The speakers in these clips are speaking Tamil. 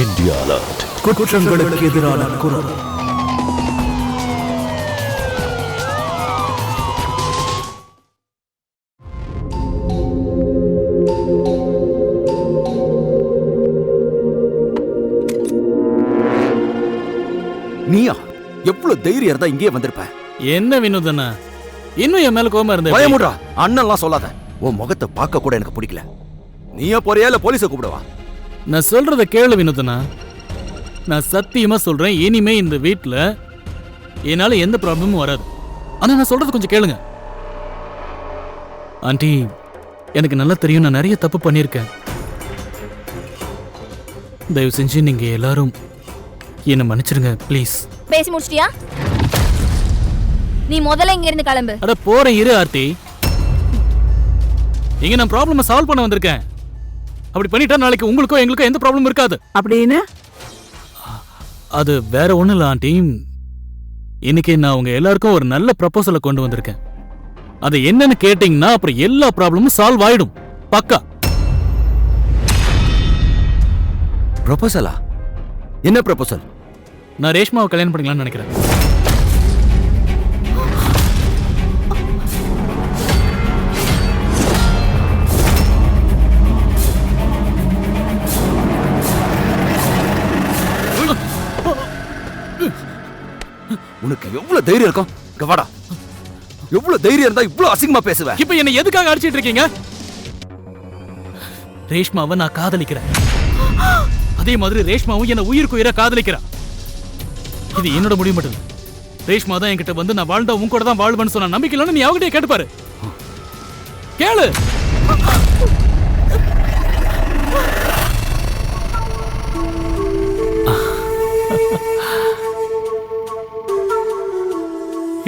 India alert. குற்றங்களுக்கு எதிரான குரல். நீயா எவ்வளவு தைரியம் இருந்தா இங்கே வந்திருப்ப? என்ன வினோதனா இன்னும் என் மேல கோவமா இருந்த? பயமுடா, அண்ணன்லாம் சொல்லாத. உன் முகத்தை பார்க்க கூட எனக்கு பிடிக்கல. நீயா போறியா இல்ல போலீஸை கூப்பிடுவா? நான் சொல்றத கேளு வினோதனா. நான் சத்தியமா சொல்றேன், இனிமே இந்த வீட்ல என்னால எந்த ப்ராப்ளமும் வராது. ஆனா நான் சொல்றது கொஞ்சம் கேளுங்க. ஆண்டி, எனக்கு நல்லா தெரியும் நான் நிறைய தப்பு பண்ணியிருக்கேன். தயவு செஞ்சு நீங்க எல்லாரும் என்ன மன்னிச்சிருங்க ப்ளீஸ். பேசி முடிச்சிட்டியா? நீ முதல்ல இங்க இருந்து கிளம்பு. அட போறேன் இரு ஆர்த்தி. இங்க நான் ப்ராப்ளமை சால்வ் பண்ண வந்திருக்கேன். அப்படி பண்ணிட்டா நாளைக்கு உங்களுக்கோ எங்களுக்கோ எந்த ப்ராப்ளமும் இருக்காது. அப்படின்னு அது வேற ஒண்ணும் இல்ல ஆண்டி. இன்னைக்கு நான் உங்க எல்லாருக்கும் ஒரு நல்ல ப்ரப்போசலை கொண்டு வந்திருக்கேன். அது என்னன்னு கேட்டீங்கன்னா அப்புறம் எல்லா ப்ராப்ளமும் சால்வ் ஆயிடும். பக்கா. ப்ரொபோசலா? என்ன ப்ரொபோசல்? நான் ரேஷ்மாவை கல்யாணம் பண்ணிக்கலாம்னு நினைக்கிறேன். உனக்கு எவ்வளவு தைரியம் இருக்கும்? கவாடா, எவ்வளவு தைரியம் இருந்தா இவ்வளவு அசிங்கமா பேசுவ? இப்ப என்ன எதுக்காக அடிச்சிட்டு இருக்கீங்க? ரேஷ்மாவை நான் காதலிக்கிறேன். அதே மாதிரி ரேஷ்மாவும் என்ன உயிருக்கு உயிரா காதலிக்கிறா. இது என்னோட முடிவு மட்டும். ரேஷ்மா தான் என்கிட்ட வந்து நான் வாழ்ந்தா உன் கூட தான் வாழ்வேன்னு சொன்ன நம்பிக்கை இல்லைன்னு நீ அவகிட்டே கேட்டுப்பாரு. கேளு.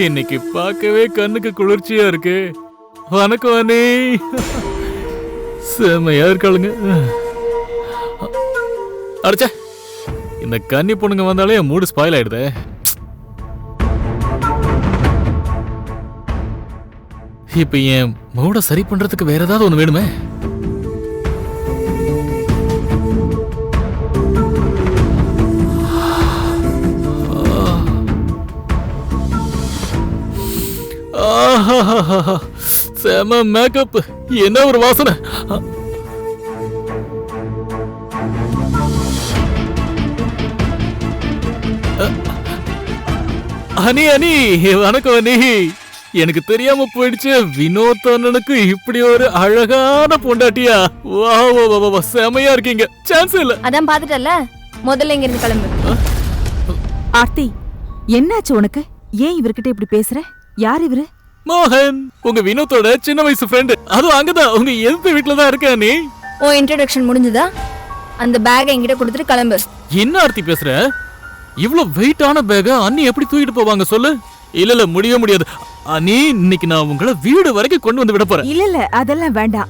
இன்னைக்கு பார்க்கவே கண்ணுக்கு குளிர்ச்சியா இருக்கு. வணக்கம் அண்ணே. செமையா இருக்காளுங்க. அடிச்ச இந்த கன்னி பொண்ணுங்க வந்தாலே மூடு ஸ்பாயில் ஆயிடுதே. இப்ப என் மூட சரி பண்றதுக்கு வேற ஏதாவது ஒண்ணு வேணுமே. செம மேக்கப், என்ன ஒரு வாசனை. அனி அனி வணக்கம் அனி. எனக்கு தெரியாம போயிடுச்சு, வினோத் அண்ணனுக்கு இப்படி ஒரு அழகான பொண்டாட்டியா. வா செமையா இருக்கீங்க. சான்ஸ் இல்ல. அதான் பாத்துட்டல, முதல்ல இங்க இருந்து கிளம்பு. ஆர்த்தி, என்னாச்சு உனக்கு? ஏன் இவர்கிட்ட இப்படி பேசுற? யார் இவரு? மோகன், உங்க வினோத்தோட சின்ன வயசு ஃப்ரெண்ட். அதுவும் அங்கதான் உங்க எந்த வீட்டுல தான் இருக்க நீ. உன் இன்ட்ரோடக்ஷன் முடிஞ்சதா? அந்த பேக் என்கிட்ட கொடுத்துட்டு கிளம்பு. என்ன ஆர்த்தி பேசுற? இவ்வளவு வெயிட்டான பேக அண்ணி எப்படி தூக்கிட்டு போவாங்க சொல்லு? இல்ல முடிய முடியாது அண்ணி. இன்னைக்கு நான் உங்களை வீடு வரைக்கும் கொண்டு வந்து விட போறேன். இல்ல அதெல்லாம் வேண்டாம்.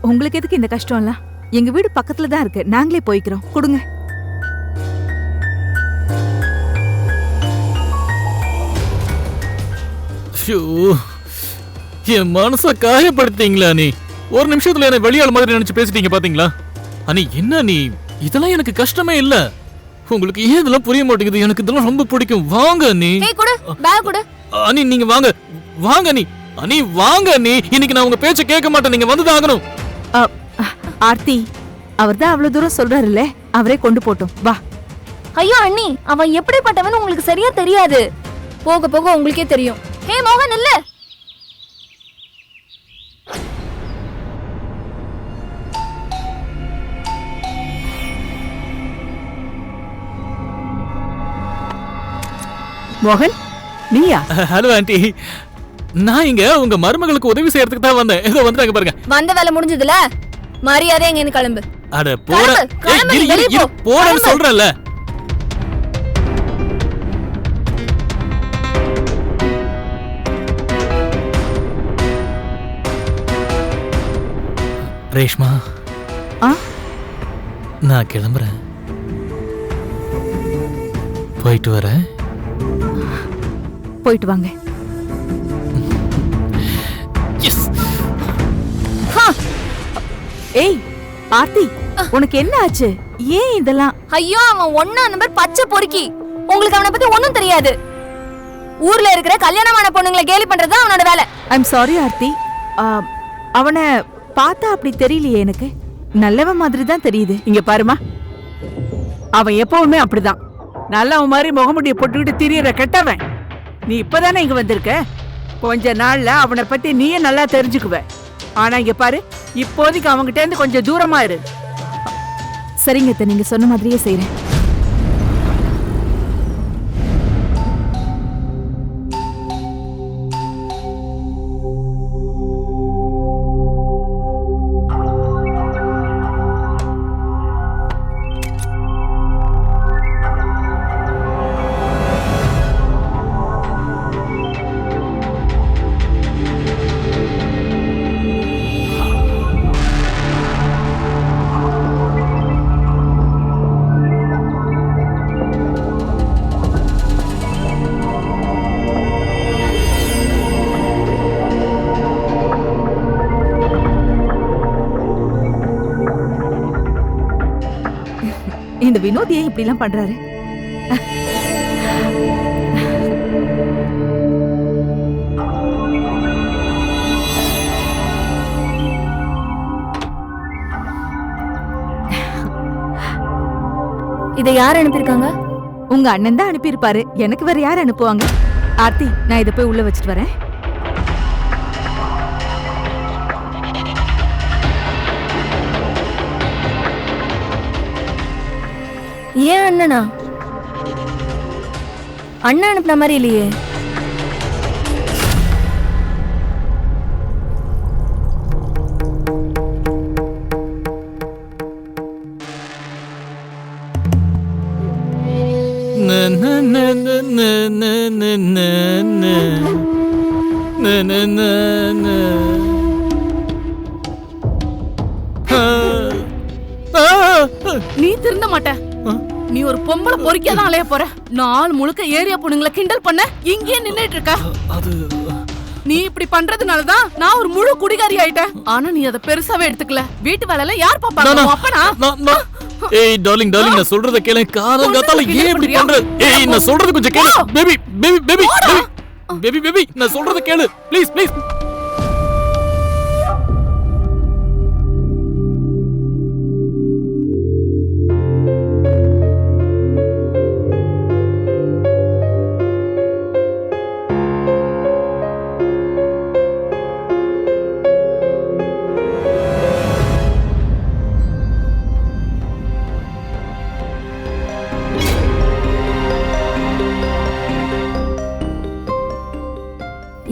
உங்களுக்கு எதுக்கு இந்த கஷ்டம் எல்லாம்? எங்க வீடு பக்கத்துல தான் இருக்கு, நாங்களே போய்க்கிறோம். கொடுங்க. என் மனச காயப்படுத்தீங்களா நீ? ஒரு நிமிஷத்துல என்ன வெளியாள் மாதிரி நினைச்சு பேசிட்டீங்க பாத்தீங்களா? அண்ணி என்ன நீ? இதெல்லாம் எனக்கு கஷ்டமே இல்ல. உங்களுக்கு ஏன் இதெல்லாம் புரிய மாட்டேங்குது? எனக்கு இதெல்லாம் ரொம்ப பிடிக்கும். வாங்க நீ. ஏய் குடு, பேக் குடு. அண்ணி நீங்க வாங்க. வாங்க நீ. அண்ணி வாங்க நீ. இன்னைக்கு நான் உங்க பேச்ச கேட்க மாட்டேன். நீங்க வந்து தான் ஆகணும். ஆர்த்தி, அவர்தான் அவ்வளவு தூரம் சொல்றாருல்ல, அவரே கொண்டு போட்டோம். வா. ஐயோ அண்ணி, அவன் எப்படிப்பட்டவன் உங்களுக்கு சரியா தெரியாது. போக போக உங்களுக்கே தெரியும். ஹே மோகன் இல்ல. மோகன், நீயா? ஹலோ ஆண்டி, நான் இங்க உங்க மருமகளுக்கு உதவி செய்யறதுக்கு தான் வந்தேன். ஏதோ வந்துட்டாங்க பாருங்க. வந்த வேலை முடிஞ்சதுல மரியாதை எங்க இருந்து கிளம்பு. அட போற போறேன்னு சொல்றேன்ல. ரேஷ்மா, நான் கிளம்புறேன். போயிட்டு வரேன். போயிட்டு வாங்க. ஏய் ஆர்த்தி, உனக்கு என்ன ஆச்சு? ஏன் இதெல்லாம்? ஐயோ, அவன் 1ஆம் நம்பர் பச்சை பொறுக்கி. உங்களுக்கு அவனை பத்தி ஒண்ணும் தெரியாது. ஊர்ல இருக்கிற கல்யாணமான பொண்ணுங்களை கேலி பண்றது அவனோட வேலை. I'm sorry Aarthi. அவனை பார்த்தா அப்படி தெரியலையே எனக்கு. நல்லவன் மாதிரி தான் தெரியுது. இங்க பாருமா, அவன் எப்பவுமே அப்படிதான். நல்லவன் மாதிரி முகமுடிய போட்டுக்கிட்டு திரியற கெட்டவன். நீ இப்பதானே இங்க வந்திருக்க. கொஞ்ச நாள்ல அவனை பத்தி நீயே நல்லா தெரிஞ்சுக்குவ. ஆனா இங்க பாரு, இப்போதைக்கு அவன்கிட்ட இருந்து கொஞ்சம் தூரமா இரு. சரிங்க அத்தை, நீங்க சொன்ன மாதிரியே செய்றேன். இந்த வினோத் ஏன் இப்படி எல்லாம் பண்றாரு? இதை யார் அனுப்பியிருக்காங்க? உங்க அண்ணன் தான் அனுப்பியிருப்பாரு. எனக்கு வேற யார் அனுப்புவாங்க? ஆர்த்தி, நான் இதை போய் உள்ள வச்சுட்டு வரேன். ஏன் அண்ணனா? அண்ணன் அனுப்புன மாதிரி இல்லையே. நீ திருந்த மாட்ட. நீ ஒரு பொம்பளை பொறுக்கியாதான் அலைய போற. நாள் முழுக்க ஏரியா பொண்ணுங்களை கிண்டல் பண்ண இங்கேயே நின்னுட்டு இருக்க. நீ இப்படி பண்றதுனாலதான் நான் ஒரு முழு குடிகாரி ஆயிட்டேன். ஆனா நீ அதை பெருசாவே எடுத்துக்கல. வீட்டு வேலையில யார் பாப்பாங்க? அப்பனா? ஏய் டார்லிங், நான் சொல்றத கேளு. காரங்கத்தால ஏன் இப்படி பண்ற? ஏய், நான் சொல்றது கொஞ்சம் கேளு. பேபி, நான் சொல்றத கேளு. ப்ளீஸ்.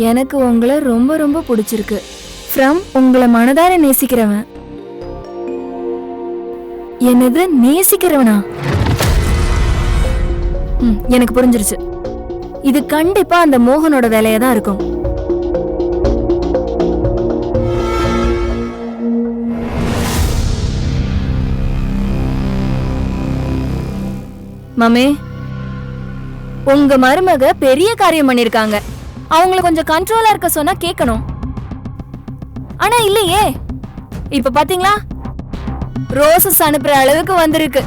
எனக்கு உங்களை ரொம்ப ரொம்ப பிடிச்சிருக்கு. ஃப்ரம் உங்களை மனதார நேசிக்கிறவன். என்னது நேசிக்கிறவனா? எனக்கு புரிஞ்சிருச்சு. இது கண்டிப்பா அந்த மோகனோட வேலையா தான் இருக்கும். மாமே, உங்க மருமக பெரிய காரியம் பண்ணிருக்காங்க. அவங்களை கொஞ்சம் கண்ட்ரோலா இருக்க சொன்னா கேட்கணும். ஆனா இல்லையே. இப்ப பாத்தீங்களா, ரோசஸ் அனுப்புற அளவுக்கு வந்திருக்கு.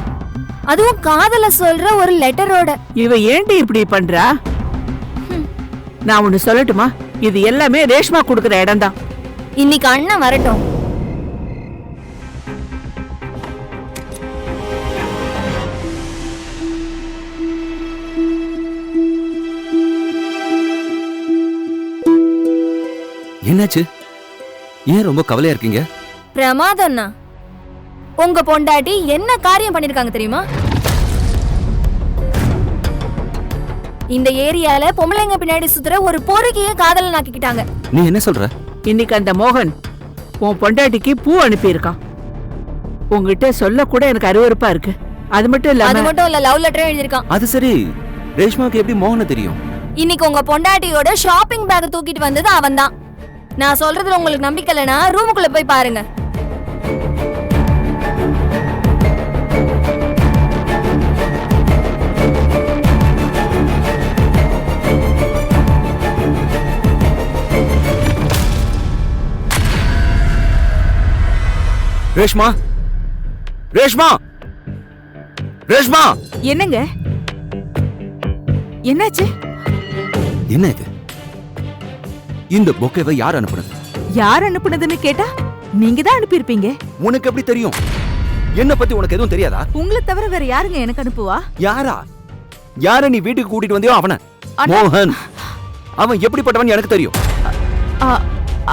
அதுவும் காதல சொல்ற ஒரு லெட்டரோட. இவ ஏண்டி இப்படி பண்றா? நான் ஒண்ணு சொல்லட்டுமா? இது எல்லாமே ரேஷ்மா குடுக்குற இடம் தான். இன்னைக்கு அண்ணன் வரட்டும். என்னாச்சு? ஏன் ரொம்ப கவலையா இருக்கீங்க? பிரமாதம்னா, உங்க பொண்டாட்டி என்ன காரியம் பண்ணிருக்காங்க தெரியுமா? இந்த ஏரியால பொம்பளைங்க பின்னாடி சுத்துற ஒரு பொறுக்கிய காதலன் ஆக்கிக்கிட்டாங்க. நீ என்ன சொல்ற? இன்னைக்கு அந்த மோகன் உன் பொண்டாட்டிக்கு பூ அனுப்பியிருக்கான். உங்ககிட்ட சொல்ல கூட எனக்கு அருவருப்பா இருக்கு. அது மட்டும் இல்ல, லவ் லெட்டரும் எழுதிருக்கான். அது சரி, ரேஷ்மாவுக்கு எப்படி மோகனை தெரியும்? இன்னைக்கு உங்க பொண்டாட்டியோட ஷாப்பிங் பேக் தூக்கிட்டு வந்தது அவன்தான். நான் சொல்றதுல உங்களுக்கு நம்பிக்கை இல்லைன்னா ரூமுக்குள்ள போய் பாருங்க. ரேஷ்மா, ரேஷ்மா, ரேஷ்மா, என்னங்க என்னாச்சு? என்ன இது? இந்த பொக்கேவை யார் அனுப்புனது? யார் அனுப்புனதுன்னு கேட்டா நீங்க தான் அனுப்பியிருப்பீங்க. உனக்கு எப்படி தெரியும்? என்ன பத்தி உனக்கு எதுவும் தெரியாதா? உங்களை தவிர வேற யாருங்க எனக்கு அனுப்புவா? யாரா? யார நீ வீட்டுக்கு கூட்டிட்டு வந்தியோ அவன? மோகன். அவன் எப்படிப்பட்டவன் எனக்கு தெரியும்.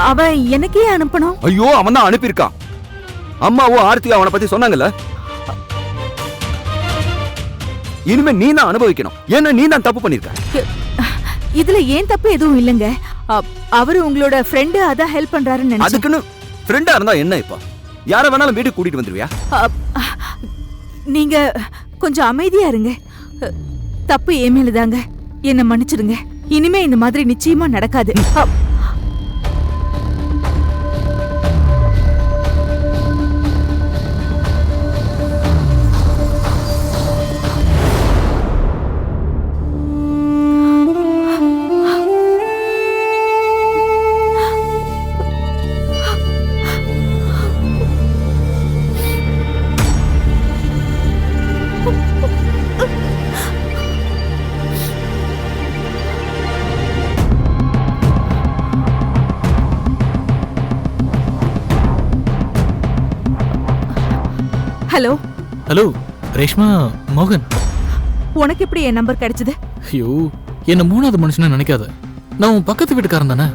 அவன் எனக்கே அனுப்பணும். ஐயோ, அவன் தான் அனுப்பியிருக்கான். அம்மாவும் ஆர்த்தியும் அவனை பத்தி சொன்னாங்கல்ல. இனிமே நீ தான் அனுபவிக்கணும். ஏன்னா நீ தான் தப்பு பண்ணிருக்க. இதுல ஏன் தப்பு எதுவும் இல்லைங்க. அவரு உங்களோட ஃப்ரெண்டு, அதான் ஹெல்ப் பண்றாருன்னு நினைச்சேன். அதுக்குன்னு ஃப்ரெண்டா இருந்தா என்ன? இப்ப யார வேணாலும் வீட்டுக்கு கூட்டிட்டு வந்துருவியா? நீங்க கொஞ்சம் அமைதியா இருங்க. தப்பு என் மேலதாங்க. என்ன மன்னிச்சிடுங்க. இனிமே இந்த மாதிரி நிச்சயமா நடக்காது. ஹலோ. ஹலோ ரேஷ்மா, மோகன். உனக்கு எப்படி என் நம்பர் கிடைச்சது? ஐயோ, என்ன மூணாவது மனுஷனா நினைக்காத. நான் உன் பக்கத்து வீட்டுக்காரன் தானே.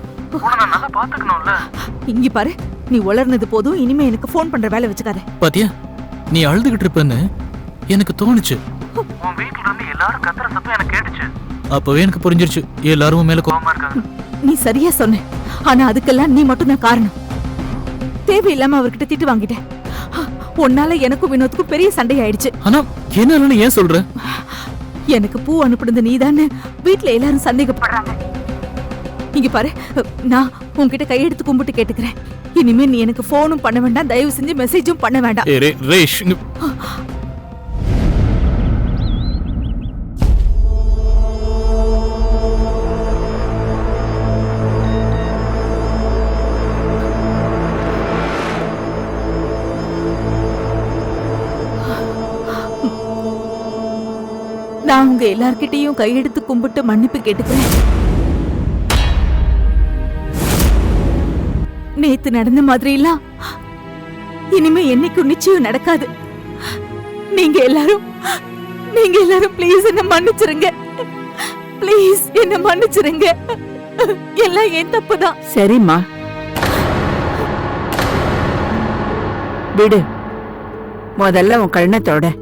இங்க பாரு, நீ உளர்னது போதும். இனிமே எனக்கு ஃபோன் பண்ற வேலை வச்சுக்காத. பாத்தியா, நீ அழுதுகிட்டு இருப்பன்னு எனக்கு தோணுச்சு. அப்பவே எனக்கு புரிஞ்சிருச்சு எல்லாரும் மேல கோவமா இருக்காங்க. நீ சரியா சொன்ன. ஆனா அதுக்கெல்லாம் நீ மட்டும் தான் காரணம். தேவையில்லாம அவர்கிட்ட திட்டு வாங்கிட்டேன். உன்னால எனக்கும் வினோத்துக்கும் பெரிய சண்டை ஆயிடுச்சு. ஆனா என்ன ஏன் சொல்ற? எனக்கு பூ அனுப்புனது நீதான்னு வீட்டுல எல்லாரும் சந்தேகப்படுறாங்க. இங்க பாரு, நான் உன்கிட்ட கையெடுத்து கும்பிட்டு கேட்டுக்கிறேன். இனிமே நீ எனக்கு போனும் பண்ண வேண்டாம், தயவு செஞ்சு மெசேஜும் பண்ண வேண்டாம். ரேஷ், நான் உங்க எல்லார்கிட்டயும் கையெடுத்து கும்பிட்டு மன்னிப்பு கேட்டுக்கிறேன். நேத்து நடந்த மாதிரி எல்லாம் இனிமே என்னைக்கும் நிச்சயம் நடக்காது. நீங்க எல்லாரும் ப்ளீஸ் என்ன மன்னிச்சிருங்க. ப்ளீஸ் என்ன மன்னிச்சிருங்க. எல்லாம் என் தப்புதான். சரிம்மா, விடு. முதல்ல உன் கண்ணத்தோட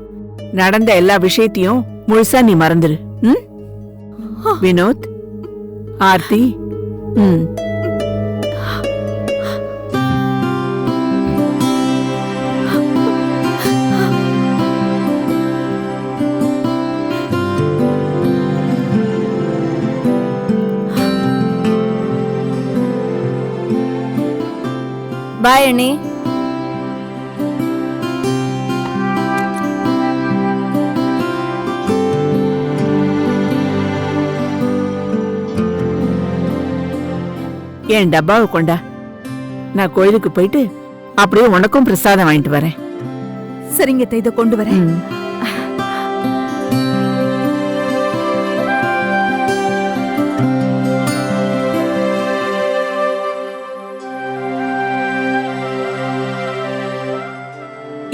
நடந்த எல்லா விஷயத்தையும் முழுசா நீ மறந்துரு. வினோத், ஆர்த்தி, பாய் அண்ணே. என் டப்பாவை கொண்டா. நான் கோயிலுக்கு போயிட்டு அப்படியே உனக்கும் பிரசாதம் வாங்கிட்டு வரேன். சரிங்க, இதை கொண்டு வரேன்.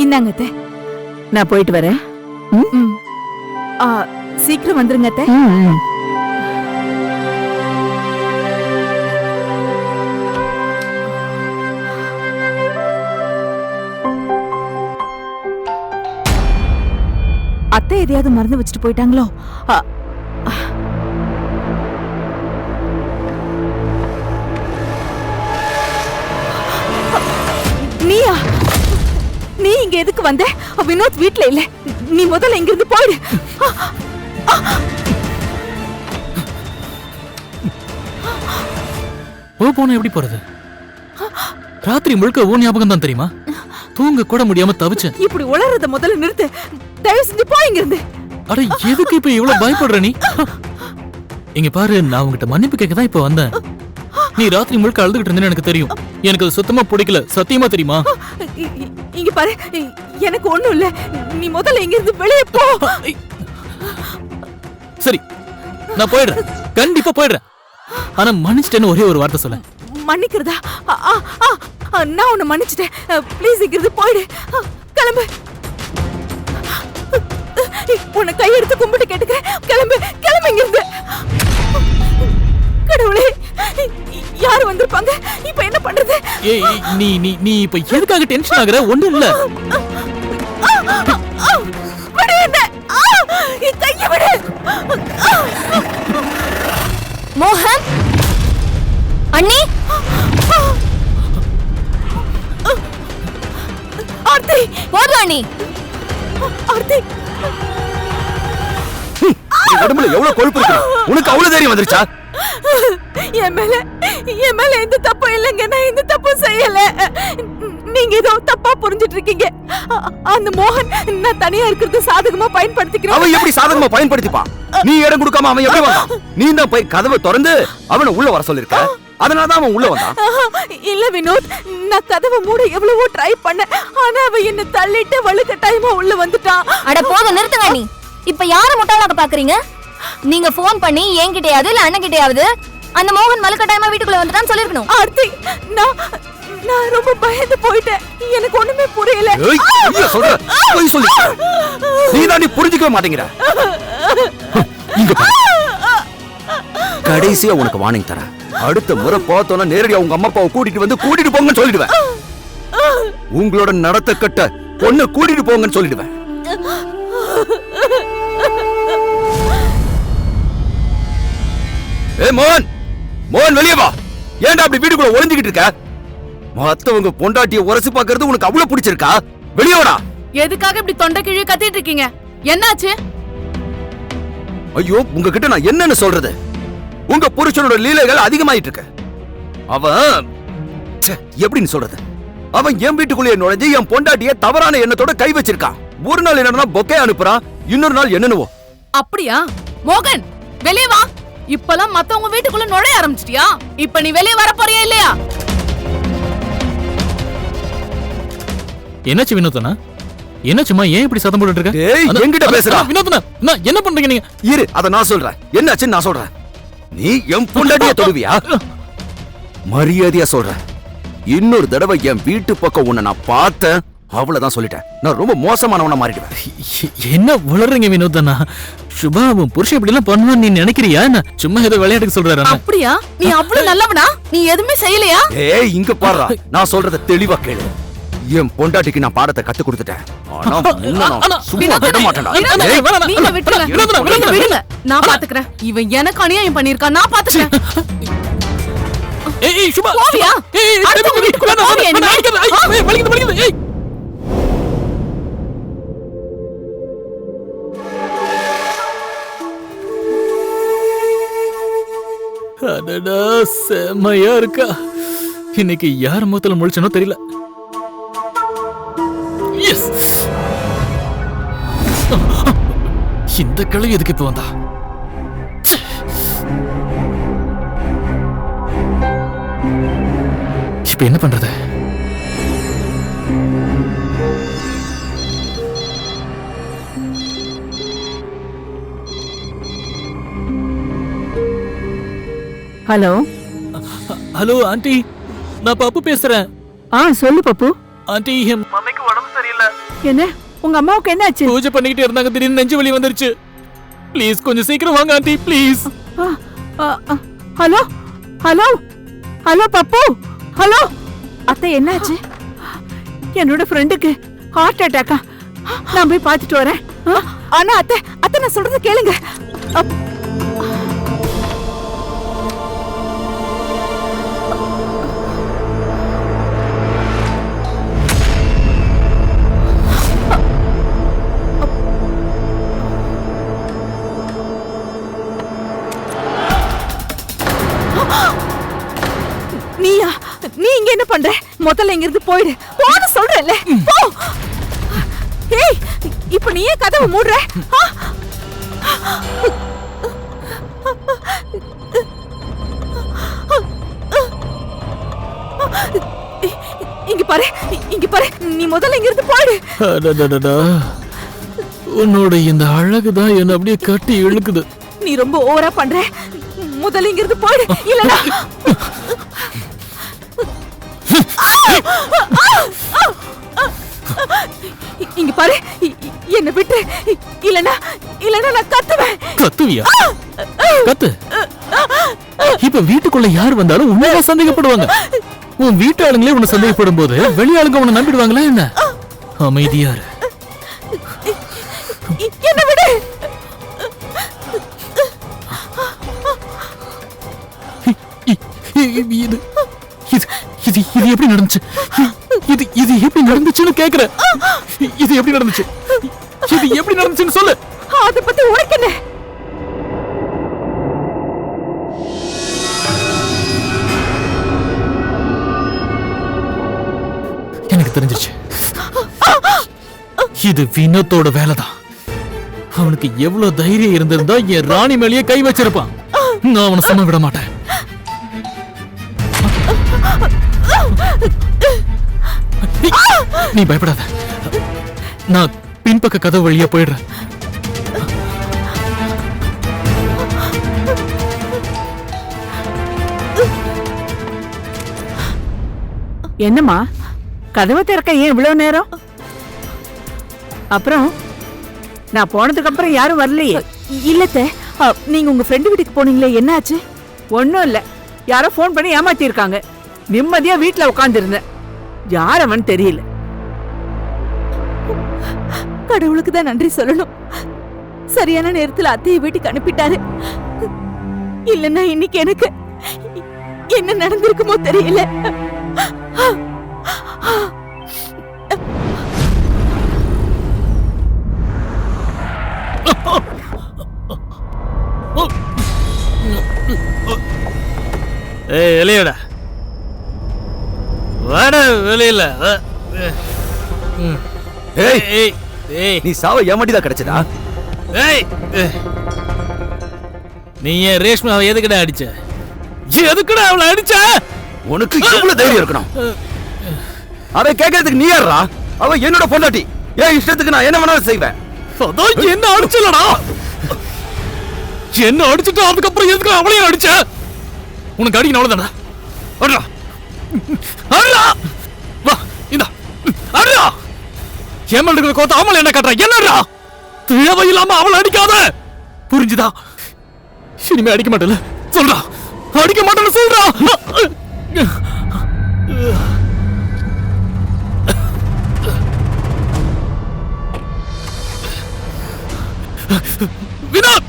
இந்தாங்க அத்தை. நான் போயிட்டு வரேன். சீக்கிரம் வந்துருங்க அத்தை. அத்தை எதையாவது மறந்து வச்சுட்டு போயிட்டாங்களோ? நீயா? நீ இங்க எதுக்கு வந்த? வினோத் வீட்ல இல்ல. நீ முதல்ல இங்க இருந்து போயிடு. போன எப்படி போறது? ராத்திரி முழுக்க ஓ ஞாபகம் தான் தெரியுமா? தூங்க கூட முடியாம தவிச்சேன். இப்படி உளறத முதல்ல நிறுத்து. தயவு செஞ்சு போ இங்க இருந்து. அட, எதுக்கு இப்ப இவ்வளவு பயப்படுற நீ? இங்க பாரு, நான் உன்கிட்ட மன்னிப்பு கேட்க தான் இப்ப வந்தேன். நீ ராத்திரி முழுக்க அழுதுகிட்டு இருந்தேன்னு எனக்கு தெரியும். எனக்கு அது சுத்தமா பிடிக்கல, சத்தியமா தெரியுமா? இங்க பாரு, எனக்கு ஒண்ணும் இல்ல. நீ முதல்ல இங்க இருந்து வெளியே போ. சரி, நான் போயிடுறேன், கண்டிப்பா போயிடுறேன். ஆனா மன்னிச்சிட்டேன்னு ஒரே ஒரு வார்த்தை சொல்ல. மன்னிக்கிறதா? நான் உன்னை மன்னிச்சிட்டேன். ப்ளீஸ் இங்க இருந்து போயிடு. கிளம்பு. உன்னை கையெடுத்து கும்பிட்டு கேட்டுக்கிறேன். கிளம்பு, கிளம்பு இங்க இருந்து. கடவுளே, யாரு வந்திருப்பாங்க? இப்ப என்ன பண்றது? ஏய், நீ நீ நீ இப்ப எதுக்காக டென்ஷன் ஆகுற? ஒண்ணும் இல்ல. விடு என்ன. கைய விடு. மோகன் அண்ணி, ஆர்த்தி, போதும் அண்ணி. ஆர்த்தி, நீ உடம்புல எவ்வளவு கொழுப்பு இருக்கு, உனக்கு அவ்வளவு தைரியம் வந்துருச்சா? என் மேல எந்த தப்பும் இல்லைங்க. நான் எந்த தப்பும் செய்யல. நீங்க ஏதோ தப்பா புரிஞ்சிட்டு இருக்கீங்க. அந்த மோகன் நான் தனியா இருக்கிறது சாதகமா பயன்படுத்திக்கிறேன். அவன் எப்படி சாதகமா பயன்படுத்திப்பான்? நீ இடம் கொடுக்காம அவன் எப்படி வந்தான்? நீ தான் போய் கதவை திறந்து அவனை உள்ள வர சொல்லிருக்க. அதனாலதான் அவன் உள்ள வந்தான். இல்ல வினோத், நான் கதவை மூட எவ்வளவோ ட்ரை பண்ணேன். ஆனா அவன் என்ன தள்ளிட்டு வலுக்கட்டாயமா உள்ள வந்துட்டான். அட போதும், நிறுத்துங்க அண்ணி. இப்ப யார முட்டாளாக்க பாக்குறீங்க? நீங்க போன் பண்ணி என்கிட்டயாவது இல்ல அண்ணன் கிட்டயாவது அந்த மோகன் வலுக்கட்டாயமா வீட்டுக்குள்ள வந்துட்டான்னு சொல்லிருக்கணும். ஆர்த்தி, நான் ரொம்ப பயந்து போயிட்டேன். எனக்கு ஒண்ணுமே புரியல. ஏய், என்ன சொல்ற? போய் சொல்லு. நீ புரிஞ்சிக்கவே மாட்டேங்கிற. இங்க பாரு. கடைசியா உனக்கு வார்னிங் தரேன். அடுத்த முறை பார்த்தோன்னா நேரடியா உங்க அம்மா அப்பாவை கூட்டிட்டு போங்கன்னு சொல்லிடுவேன். உங்களோட நடத்த கட்ட பொண்ணு கூட்டிட்டு போங்கன்னு சொல்லிடுவேன். ஏ மோகன், மோகன் வெளியே வா. ஏன்டா அப்படி வீட்டுக்குள்ள ஒளிஞ்சுக்கிட்டு இருக்க? மத்தவங்க பொண்டாட்டிய உரசி பாக்குறது உனக்கு அவ்வளவு பிடிச்சிருக்கா? வெளியே வாடா. எதுக்காக இப்படி தொண்டை கிழிய கத்திட்டு இருக்கீங்க? என்னாச்சு? ஐயோ, உங்ககிட்ட நான் என்னன்னு சொல்றது? உங்க புருஷனோட லீலைகள் அதிகமாயிட்டு இருக்கு. அவன் எப்படின்னு சொல்றது? அவன் என் வீட்டுக்குள்ளே நுழைஞ்சு என் பொண்டாட்டிய தவறான எண்ணத்தோட கை வச்சிருக்கான். ஒரு நாள் என்னன்னா பொக்கே அனுப்புறான், இன்னொரு நாள் என்னன்னுவோ. அப்படியா? மோகன், வெளியே வா. இப்பலாம் மத்தவங்க வீட்டுக்குள்ள நுழைய ஆரம்பிச்சிட்டியா? இப்ப நீ வெளியே வர போறியா இல்லையா? என்னாச்சு வினோதனா? என்னாச்சுமா? ஏன் இப்படி சத்தம் போட்டுட்டு இருக்க? ஏய், என்கிட்ட பேசுறா. வினோதனா, என்ன பண்றீங்க நீங்க? இரு, அத நான் சொல்றேன். என்னாச்சுன்னு நான் சொல்றேன். நீ என் பொண்டாட்டிய தொடுவியா? மரியாதையா சொல்றேன். இன்னொரு தடவை என் வீட்டு பக்கம் உன்னை நான் பார்த்தேன், அவ்வளவுதான் சொல்லிட்டேன். நான் ரொம்ப மோசமானவனா மாறிடுவேன். என்ன வளர்றீங்க வினோதனா? சுபாவும் புருஷன் இப்படி எல்லாம் பண்ணுவான்னு நீ நினைக்கிறியா? சும்மா ஏதோ விளையாட்டுக்கு சொல்றாரு. அப்படியா? நீ அவ்வளவு நல்லவனா? நீ எதுவுமே செய்யலையா? ஏய், இங்க பாரு, நான் சொல்றத தெளிவா கேளு. என் பொண்டாட்டிக்கு நான் பாடத்தை கத்து கொடுத்துட்டேன். ஆனா நான் சும்மா விட மாட்டேன்டா. நீங்க விடுங்க, நான் பாத்துக்கிறேன். இவன் எனக்கு அநியாயம் பண்ணிருக்கான், நான் பாத்துக்கிறேன். ஏய் சுபா, போவியா? அடடா, செமையா இருக்கா. இன்னைக்கு யார் முகத்துல முழிச்சனோ தெரியல. இந்த கிளவி எதுக்கு இப்ப வந்தா? இப்ப என்ன பண்றது? ஹலோ. ஹலோ ஆண்டி, நான் பப்பு பேசுறேன். சொல்லு பப்பு. ஆண்டி, என் மம்மிக்கு உடம்பு சரியில்லை. என்ன? உங்க அம்மாவுக்கு என்னாச்சு? பூஜை பண்ணிக்கிட்டே இருந்தாங்க, திடீர்னு நெஞ்சு வலி வந்துருச்சு. ப்ளீஸ் கொஞ்சம் சீக்கிரம் வாங்க aunty, please. Hello hello hello Pappu. Hello அத்தை, என்னாச்சு? என்னோட ஃப்ரெண்டுக்கு ஹார்ட் அட்டாக்கா? நான் போய் பார்த்துட்டு வரேன். ஆனா அத்தை, நான் சொல்றத கேளுங்க. நீ இங்க என்ன பண்ற? முதல்ல இங்க இருந்து போயிடு. போன்னு சொல்றேன்ல, போ. ஏய், இப்ப நீயே கதவை மூடுற? இங்க இங்க பாரு நீ முதல்ல இங்க இருந்து போயிடு. அடடடடா. உன்னோட இந்த அழகுதான் என்ன அப்படியே கட்டி இழுக்குது. நீ ரொம்ப ஓவரா பண்ற. முதல்ல இங்க இருந்து போயிடு. இல்லனா இங்க பாரு என்ன விட்டு. இல்லனா நான் கத்துவேன். கத்துவியா? கத்து. இப்ப வீட்டுக்குள்ள யார் வந்தாலும் உண்மையா சந்தேகப்படுவாங்க. உன் வீட்டு ஆளுங்களே உன்னை சந்தேகப்படும் போது வெளி ஆளுங்க உன்னை நம்பிடுவாங்களா என்ன? அமைதியா இரு. என்ன விடு. இது எப்படி நடந்துச்சு? இது எப்படி நடந்துச்சுன்னு கேக்குறேன். இது எப்படி நடந்துச்சு? இது எப்படி நடந்துச்சுன்னு சொல்லு. அத பத்தி உனக்கு என்ன? எனக்கு தெரிஞ்சிச்சு. இது வினோத்தோட வேலைதான். அவனுக்கு எவ்வளவு தைரியம் இருந்திருந்தா என் ராணி மேலேயே கை வச்சிருப்பான். நான் அவனை சும்மா விட மாட்டேன். நீ பயப்படாத. நான் பின்பக்க கதவு வழியா போயிடுறேன். என்னம்மா கதவை திறக்க ஏன் இவ்வளவு நேரம்? அப்புறம் நான் போனதுக்கு அப்புறம் யாரும் வரலையே? இல்லத்த, நீங்க உங்க ஃப்ரெண்டு வீட்டுக்கு போனீங்களே, என்ன ஆச்சு? ஒன்னும் இல்ல, யாரோ போன் பண்ணி ஏமாத்திருக்காங்க. நிம்மதியா வீட்டுல உட்கார்ந்திருந்தேன். யார் அவன் தெரியல. கடவுளுக்கு தான் நன்றி சொல்லணும். சரியான நேரத்துல அத்தையை வீட்டுக்கு அனுப்பிட்டாரு. இல்லன்னா இன்னைக்கு எனக்கு என்ன நடந்திருக்குமோ தெரியல. வெளியடா வாட வெளியில. நீ சாவ ஏமாட்டிதான் கிடைச்சதா? நீ ஏன் ரேஷ்மாவை எதுக்குடா அடிச்ச? எதுக்குடா அவளை அடிச்ச? உனக்கு எவ்வளவு தைரியம் இருக்கணும்? அதை கேட்கறதுக்கு நீ யாரா? அவ என்னோட பொண்டாட்டி. ஏன் இஷ்டத்துக்கு நான் என்ன வேணாலும் செய்வேன். அதான் என்ன அடிச்சலடா. என்ன அடிச்சுட்டு அதுக்கப்புறம் எதுக்கு அவளையும் அடிச்ச? உனக்கு அடிக்கணும் அவ்வளவுதானா? அடடா அடடா வா இந்த அடடா ஏமாளுக்கு கோத்த அவளை என்ன கட்டுற? என்னடா தேவையில்லாம அவளை அடிக்காத, புரிஞ்சுதா? இனிமே அடிக்க மாட்டேல சொல்றா. அடிக்க மாட்டேன்னு சொல்றா. வினோத்,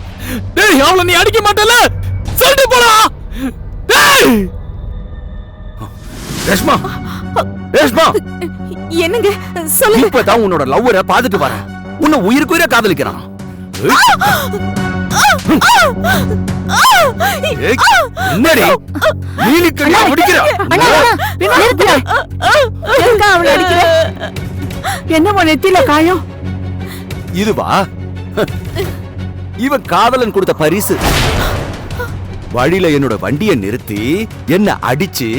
டேய் அவளை நீ அடிக்க மாட்டேல சொல்லிட்டு போடா. டேய் ரேஷ்மா, ரேஷ்மா, என்னங்க சொல்லுங்க. இப்பதான் உன்னோட லவ்வரை பாத்துட்டு வரேன். உன்னை உயிருக்கு உயிரை காதலிக்கிறான். என்னடி நீலிக்கடி முடிக்கிற? அவளை அடிக்கிற? என்னமோ நெத்தியில காயம்? இதுவா இவன் காதலன் கொடுத்த பரிசு. வழியில என்னோட வண்டியை நிறுத்தி என்ன அடிச்சு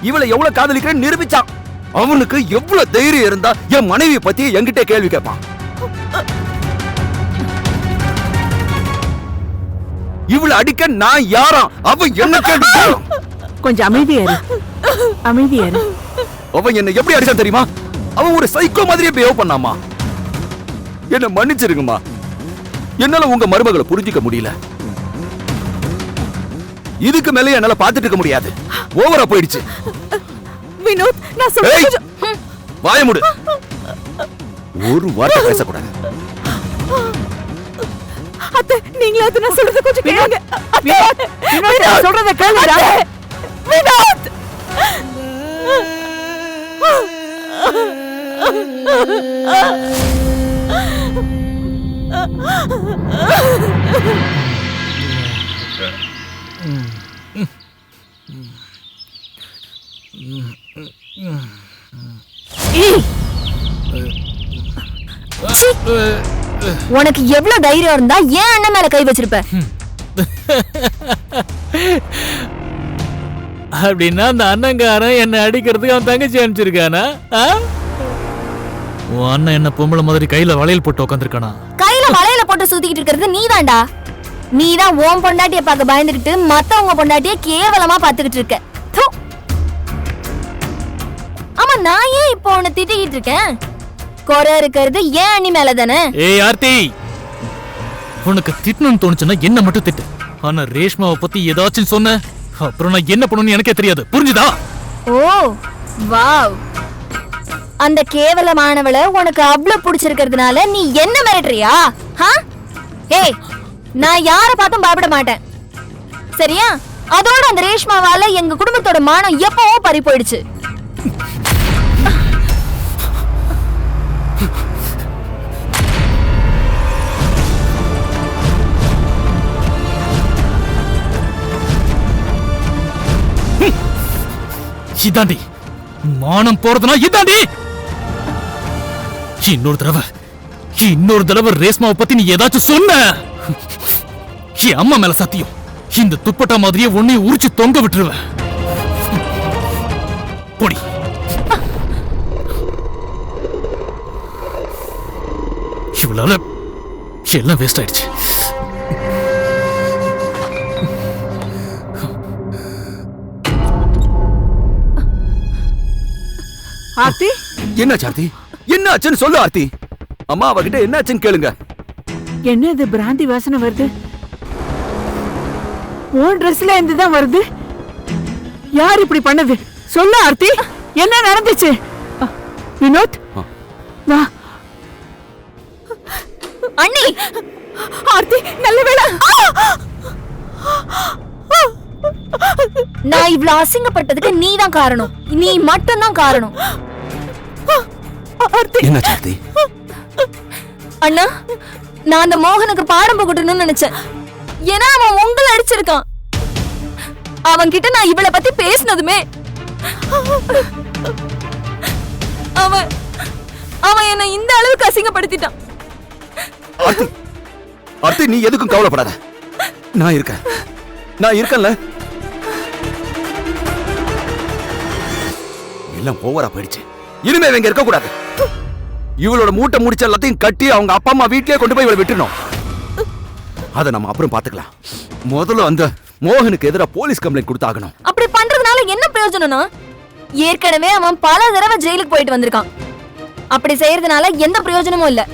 இவளை எவ்வளவு காதலிக்கிறேன்னு நிரூபிச்சான். அவனுக்கு எவ்வளவு தைரியம் இருந்தா என் மனைவியை பத்தி என்கிட்ட கேள்வி கேட்பான். இவளை அடிக்க நான் யாரா? அவன் என்ன கேள்வி? கொஞ்சம் அமைதியாரு, அமைதியாரு. அவன் என்ன எப்படி அடிச்சான் தெரியுமா? அவன் ஒரு சைக்கோ மாதிரியே பிஹேவ் பண்ணாமா. என்ன மன்னிச்சிருங்கம்மா, என்னால உங்க மருமகளை புரிஞ்சுக்க முடியல. இதுக்கு மேலே என்னால பாத்துட்டு இருக்க முடியாது. ஓவரா போயிடுச்சு. வினோத், நான் சொல்றேன். வாய மூடு. ஒரு வார்த்தை பேசக்கூடாது. அத்தை, நீங்களாவது நான் சொல்றத கொஞ்சம் கேளுங்க. வினோத் சொல்றத கேளுடா. வினோத், உனக்கு எவ்வளவு தைரியம் இருந்தா ஏன் அண்ணன் மேல கை வச்சிருப்ப? அப்படின்னா அந்த அண்ணங்காரன் என்ன அடிக்கிறதுக்கு அவன் தங்கச்சி அனுப்பிச்சிருக்கானா? உன் அண்ணன் என்ன பொம்பளை மாதிரி கையில வளையல் போட்டு உட்காந்துருக்கானா? கையில வளையல போட்டு சுத்திக்கிட்டு இருக்கிறது நீதான்டா. நீதான் ஓம் பொண்டாட்டிய பார்க்க பயந்துகிட்டு மத்தவங்க பொண்டாட்டிய கேவலமா பாத்துக்கிட்டு இருக்க. து. ஆமா, நான் ஏன் இப்போ உன்னை திட்டிக்கிட்டு இருக்கேன்? குறை இருக்கிறது ஏன் அண்ணி மேல தானே? ஏய் ஆர்த்தி, உனக்கு திட்டணும்னு தோணுச்சுன்னா என்ன மட்டும் திட்டு. ஆனா ரேஷ்மாவை பத்தி ஏதாச்சும் சொன்ன அப்புறம் நான் என்ன பண்ணணும்னு எனக்கே தெரியாது. புரிஞ்சுதா? ஓ வாவ், அந்த கேவலமானவளை உனக்கு அவ்வளவு பிடிச்சிருக்கிறதுனால நீ என்ன மிரட்டுறியா? ஏய், நான் யார பார்த்தும் பயப்பட மாட்டேன், சரியா? அதோட அந்த ரேஷ்மாவால எங்க குடும்பத்தோட மானம் எப்பவோ பறி போயிடுச்சு. இதாண்டி மானம் போறதுனா இதாண்டி. இன்னொரு தடவை ரேஷ்மாவை பத்தி நீ ஏதாச்சும் சொன்ன, என் அம்மா மேல சத்தியம், இந்த துப்பட்டா மாதிரியே உன்னையும் உரிச்சு தொங்க விட்டுருவேன். போடி. இவளால எல்லாம் வேஸ்ட் ஆயிடுச்சு. ஆர்த்தி, என்னாச்சு ஆர்த்தி? என்ன ஆச்சுன்னு சொல்லு ஆர்த்தி. அம்மா அவகிட்ட என்ன ஆச்சுன்னு கேளுங்க. என்ன இது பிராந்தி வாசனை வருது? உன் ட்ரெஸ்ல இருந்து தான் வருது. யார் இப்படி பண்ணது? சொல்லு ஆர்த்தி, என்ன நடந்துச்சு? வினோத், வா. அண்ணி, ஆர்த்தி, நல்ல வேளை. நான் இவ்ளோ அசிங்கப்பட்டதுக்கு நீதான் காரணம். நீ மட்டும் தான் காரணம். என்ன ஆர்த்தி? அண்ணா, நான் அந்த மோகனுக்கு பாடம் புகட்டணும்னு நினைச்சேன். ஏன்னா அவன் உங்களை அடிச்சிருக்கான். அவன் கிட்ட நான் இவளை பத்தி பேசினதுமே அவன் என்ன இந்த அளவுக்கு அசிங்கப்படுத்திட்டான். ஆர்த்தி, நீ எதுக்கும் கவலைப்படாத. நான் இருக்கேன்ல. எல்லாம் ஓவரா போயிடுச்சு. இனிமே இவங்க இருக்க கூடாது. இவளோட மூட்டை முடிச்ச எல்லாத்தையும் கட்டி அவங்க அப்பா அம்மா வீட்லயே கொண்டு போய் இவளை விட்டுறணும். அதை நம்ம அப்புறம் பாத்துக்கலாம். முதல்ல அந்த மோகனுக்கு எதிராக போலீஸ் கம்ப்ளைண்ட் கொடுத்தாகணும். அப்படி பண்றதுனால என்ன பிரயோஜனம்னா? ஏற்கனவே அவன் பல தடவை ஜெயிலுக்கு போயிட்டு வந்திருக்கான். அப்படி செய்யறதுனால எந்த பிரயோஜனமும் இல்ல.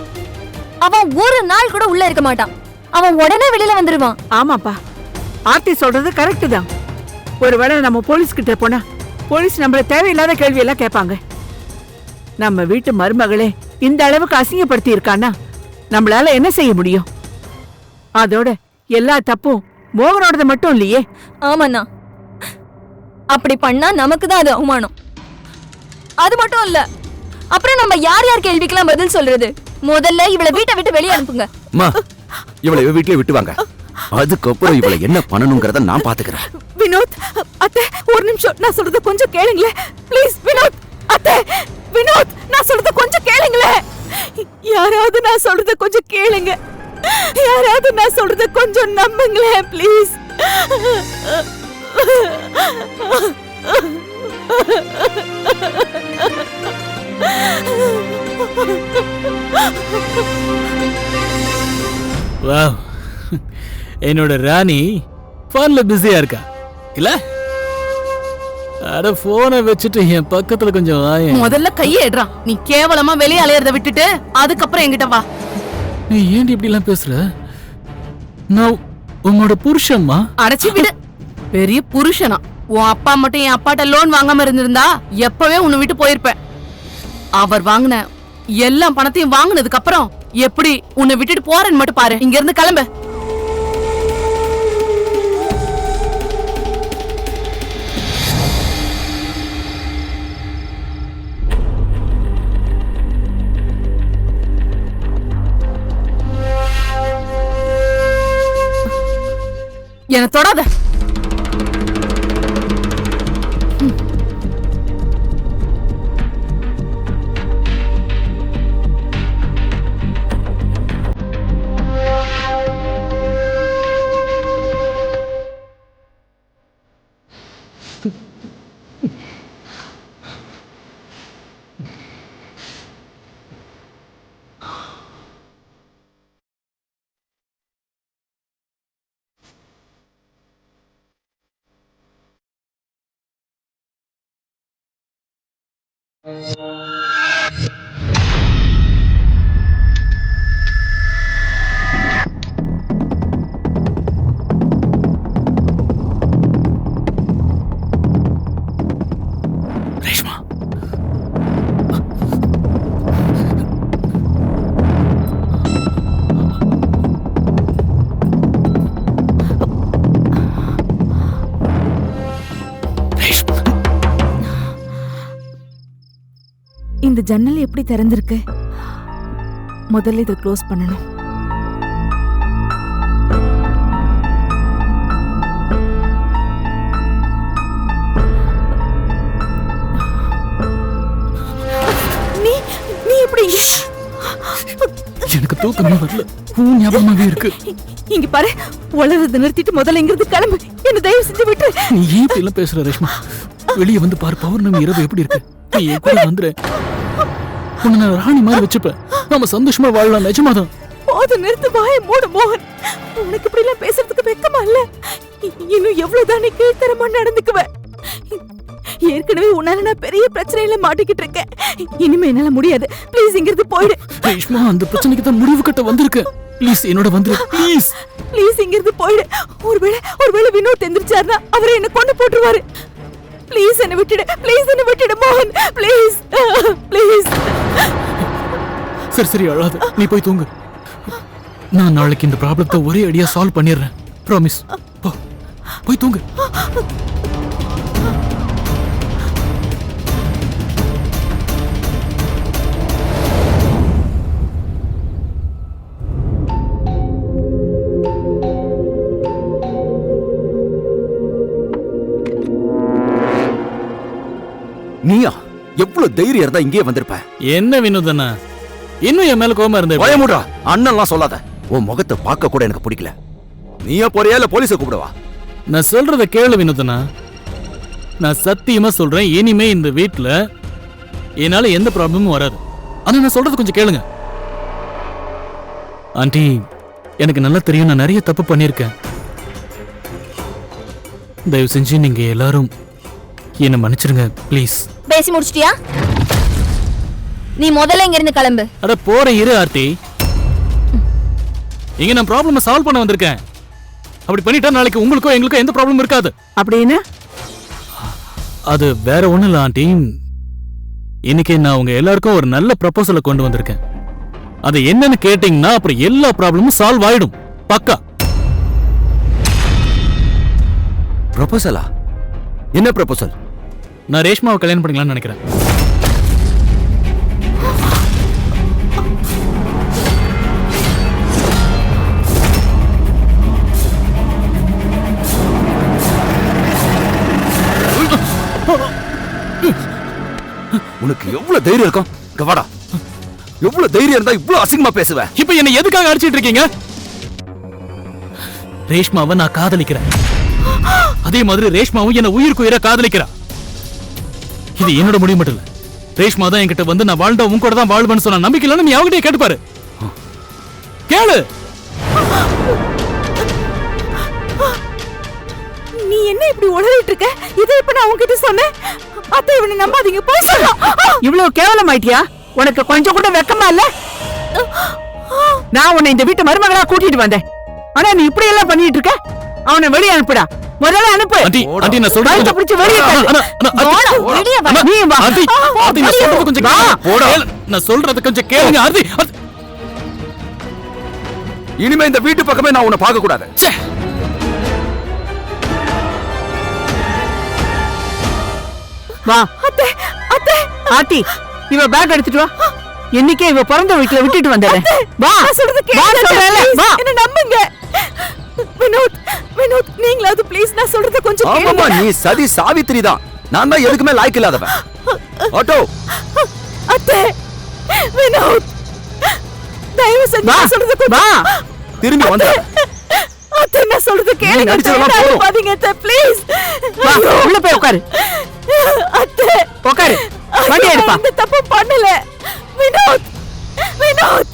அவன் ஒரு நாள் கூட உள்ள இருக்க மாட்டான். அவன் உடனே வெளியில வந்துருவான். ஆமாப்பா, ஆர்த்தி சொல்றது கரெக்ட் தான். ஒருவேளை நம்ம போலீஸ் கிட்ட போனா போலீஸ் நம்மள தேவையில்லாத கேள்வி எல்லாம் கேட்பாங்க. நம்ம வீட்டு மருமகளே இந்த அளவுக்கு அசிங்கப்படுத்தி இருக்கானா நம்மளால என்ன செய்ய முடியும்? அதோட எல்லா தப்பும் மோகனோடது மட்டும் இல்லையே. ஆமாண்ணா, அப்படி பண்ணா நமக்கு தான் அது அவமானம். அது மட்டும் இல்ல, அப்புறம் நம்ம யார் யார் கேள்விக்கெல்லாம் பதில் சொல்றது? முதல்ல இவளை வீட்டை விட்டு வெளியே அனுப்புங்க. இவளை வீட்லயே விட்டுவாங்க. அதுக்கப்புறம் இவளை என்ன பண்ணணும்ங்கறத நான் பாத்துக்கிறேன். வினோத், அத்தை, ஒரு நிமிஷம், நான் சொல்றத கொஞ்சம் கேளுங்களே ப்ளீஸ். வினோத், அத்தை, வினோத், நான் சொல்றத கொஞ்சம் கேளுங்களே. யாராவது நான் சொல்றத கொஞ்சம் கேளுங்க. யாராவது நான் சொல்றத கொஞ்சம் நம்புங்களே ப்ளீஸ். வாவ், என்னோட ராணி போன்ல பிஸியா இருக்கா இல்ல? அட போனை வச்சுட்டு என் பக்கத்துல கொஞ்சம் வாயேன். முதல்ல கையை எடுறான். நீ கேவலமா வெளியே அலையறத விட்டுட்டு அதுக்கப்புறம் என்கிட்ட வா. நீ ஏன் இப்படி எல்லாம் பேசுற? நான் உன்னோட புருஷன்மா. அடைச்சி விடு. பெரிய புருஷனா? உன் அப்பா மட்டும் என் அப்பாட்ட லோன் வாங்காம இருந்திருந்தா எப்பவே உன்னை விட்டு போயிருப்பேன். அவர் வாங்கின எல்லா பணத்தையும் வாங்கினதுக்கு அப்புறம் எப்படி உன்னை விட்டுட்டு போறேன்னு மட்டும் பாரு. இங்க இருந்து கிளம்பு. என்ன தொடாத. ரேஷ்மா, ரேஷ்மா, இந்த ஜன்னல் எப்படி திறந்திருக்கு? முதல்ல இதை க்ளோஸ் பண்ணணும். நீ நீ எப்படி இங்க? எனக்கு தூக்கமே வரல. உன் ஞாபகமாவே இருக்கு. இங்க பாரு, உளறத நிறுத்திட்டு முதல்ல இங்கிருந்து கிளம்பு. என்ன தயவு செஞ்சு விட்டு. நீ ஏன் இப்படி எல்லாம் பேசுற ரேஷ்மா? வெளியே வந்து பாரு, பௌர்ணமி இரவு எப்படி இருக்கு. நீ என் கூட வந்துரு. உன்னை நான் ராணி மாதிரி வச்சுப்பேன். நாம சந்தோஷமா வாழலாம். நிஜமாதான். போது, நிறுத்து, வாயை மூடு மோகன். உனக்கு இப்படி எல்லாம் பேசுறதுக்கு வெக்கமா இல்ல? இன்னும் எவ்வளவுதான் நீ கீழ்த்தரமா நடந்துக்குவ? ஏற்கனவே உன்னால நான் பெரிய பிரச்சனையில மாட்டிக்கிட்டு இருக்கேன். இனிமே என்னால முடியாது. ப்ளீஸ் இங்கிருந்து போயிடு. ரேஷ்மா, அந்த பிரச்சனைக்கு தான் முடிவு கட்ட வந்திருக்கேன். ப்ளீஸ் என்னோட வந்துரு. ப்ளீஸ் ப்ளீஸ் இங்கிருந்து போயிடு. ஒருவேளை வினோத் எந்திரிச்சாருன்னா அவரை என்ன கொண்டு போட்டுருவாரு. ப்ளீஸ் என்ன விட்டுடு. ப்ளீஸ் என்ன விட்டுடு மோகன். Please please. சரி சரி, அழாத. நீ போய் தூங்கு. நான் நாளைக்கு இந்த ப்ராப்ளத்தை ஒரே அடியா சால்வ் பண்ணிடுறேன். ப்ராமிஸ். போ, போய் தூங்கு. நீயா? எவ்வளவு தைரியம் இருந்தா இங்கே வந்திருப்ப? என்ன வினோதண்ணா, இன்னும் என் மேல கோவமா இருந்த? பயமுடா. அண்ணன்லாம் சொல்லாத. உன் முகத்தை பார்க்க கூட எனக்கு பிடிக்கல. நீயா போறியா இல்ல போலீஸை கூப்பிடவா? நான் சொல்றத கேளு வினோதண்ணா. நான் சத்தியமா சொல்றேன், இனிமே இந்த வீட்ல என்னால எந்த ப்ராப்ளமும் வராது. ஆனா நான் சொல்றது கொஞ்சம் கேளுங்க. ஆண்டி, எனக்கு நல்லா தெரியும் நான் நிறைய தப்பு பண்ணிருக்கேன். தயவு செஞ்சு நீங்க எல்லாரும் என்ன மன்னிச்சிருங்க ப்ளீஸ். பேசி முடிச்சிட்டியா? நீ முதல்ல இங்க இருந்து கிளம்பு. அட போறேன், இரு ஆர்த்தி. இங்க நான் ப்ராப்ளமை சால்வ் பண்ண வந்திருக்கேன். அப்படி பண்ணிட்டா நாளைக்கு உங்களுக்கோ எங்களுக்கோ எந்த ப்ராப்ளம் இருக்காது. அப்படின்னு அது வேற ஒண்ணும் இல்ல ஆண்டி. இன்னைக்கு நான் உங்க எல்லாருக்கும் ஒரு நல்ல ப்ரப்போசலை கொண்டு வந்திருக்கேன். அது என்னன்னு கேட்டீங்கன்னா அப்புறம் எல்லா ப்ராப்ளமும் சால்வ் ஆயிடும். பக்கா. ப்ரொபோசலா? என்ன ப்ரொபோசல்? நான் ரேஷ்மாவை கல்யாணம் பண்ணிக்கலாம்னு நினைக்கிறேன். உனக்கு எவ்வளவு தைரியம் இருக்கும்? இங்க வாடா. எவ்வளவு தைரியம் இருந்தா இவ்வளவு அசிங்கமா பேசுவ? இப்ப என்ன எதுக்காக அடிச்சிட்டு இருக்கீங்க? ரேஷ்மாவை நான் காதலிக்கிறேன். அதே மாதிரி ரேஷ்மாவும் என்ன உயிருக்கு உயிரா காதலிக்கிறா. இது என்னோட முடிவு மட்டும் இல்ல. ரேஷ்மா தான் என்கிட்ட வந்து நான் வாழ்ந்தா உன் கூட தான் வாழ்வேன்னு சொன்ன. நம்பிக்கை இல்லைன்னு நீ அவகிட்டே கேட்டுப்பாரு. கேளு. நீ என்ன இப்படி உளறிட்டு இருக்க? இதை இப்ப நான் உன்கிட்ட சொன்னேன். அத்தை, இவனை நம்பாதீங்க. போய் சொல்ல. இவ்வளவு கேவலமாயிட்டியா? உனக்கு கொஞ்சம் கூட வெக்கமா இல்ல? நான் உன்னை இந்த வீட்டு மருமகளா கூட்டிட்டு வந்தேன். ஆனா நீ இப்படி எல்லாம் பண்ணிட்டு இருக்க. அவனை வெளியே அனுப்புடா. முதல்ல அனுப்பு. ஆண்டி, ஆண்டி நான் சொல்றது கழுத்தை பிடிச்சு வெளியே தள்ளு. வெளியே வா. நீ வா. ஆண்டி, ஆண்டி நான் சொல்றது கொஞ்சம் கேளுங்க. போடா. நான் சொல்றது கொஞ்சம் கேளுங்க ஆர்த்தி. இனிமே இந்த வீட்டு பக்கமே நான் உன்னை பார்க்க கூடாது. வா. அத்தை, அத்தை. ஆட்டி, இவ பேக் எடுத்துட்டு வா. என்னைக்கே இவ பிறந்த வீட்டுல விட்டுட்டு வந்தேன். வா. நான் சொல்றது வா கேளுங்க. சொல்றேன்ல. வா. என்ன நம்புங்க. வினோத், வினோத், நீங்களாவது ப்ளீஸ் நான் சொல்றத கொஞ்சம் ஆமாமா, கேளுங்க. நீ சதி சாவித்திரி தான். நான் தான் எதுக்குமே லாய்க்கு இல்லாதவன். ஆட்டோ. அத்தை, வினோத், தயவு செஞ்சு வா. நான் சொல்றத கொஞ்சம் வா. திரும்பி வந்த. அத்தை, நான் சொல்றத கேளுங்க. நடிச்சதெல்லாம் போதும். பாத்தீங்க அத்தை, ப்ளீஸ். வா. உள்ள போய் உட்காரு. அத்தை, உட்காரு. வண்டி எடுப்பா. இந்த தப்பு பண்ணல. வினோத், வினோத்.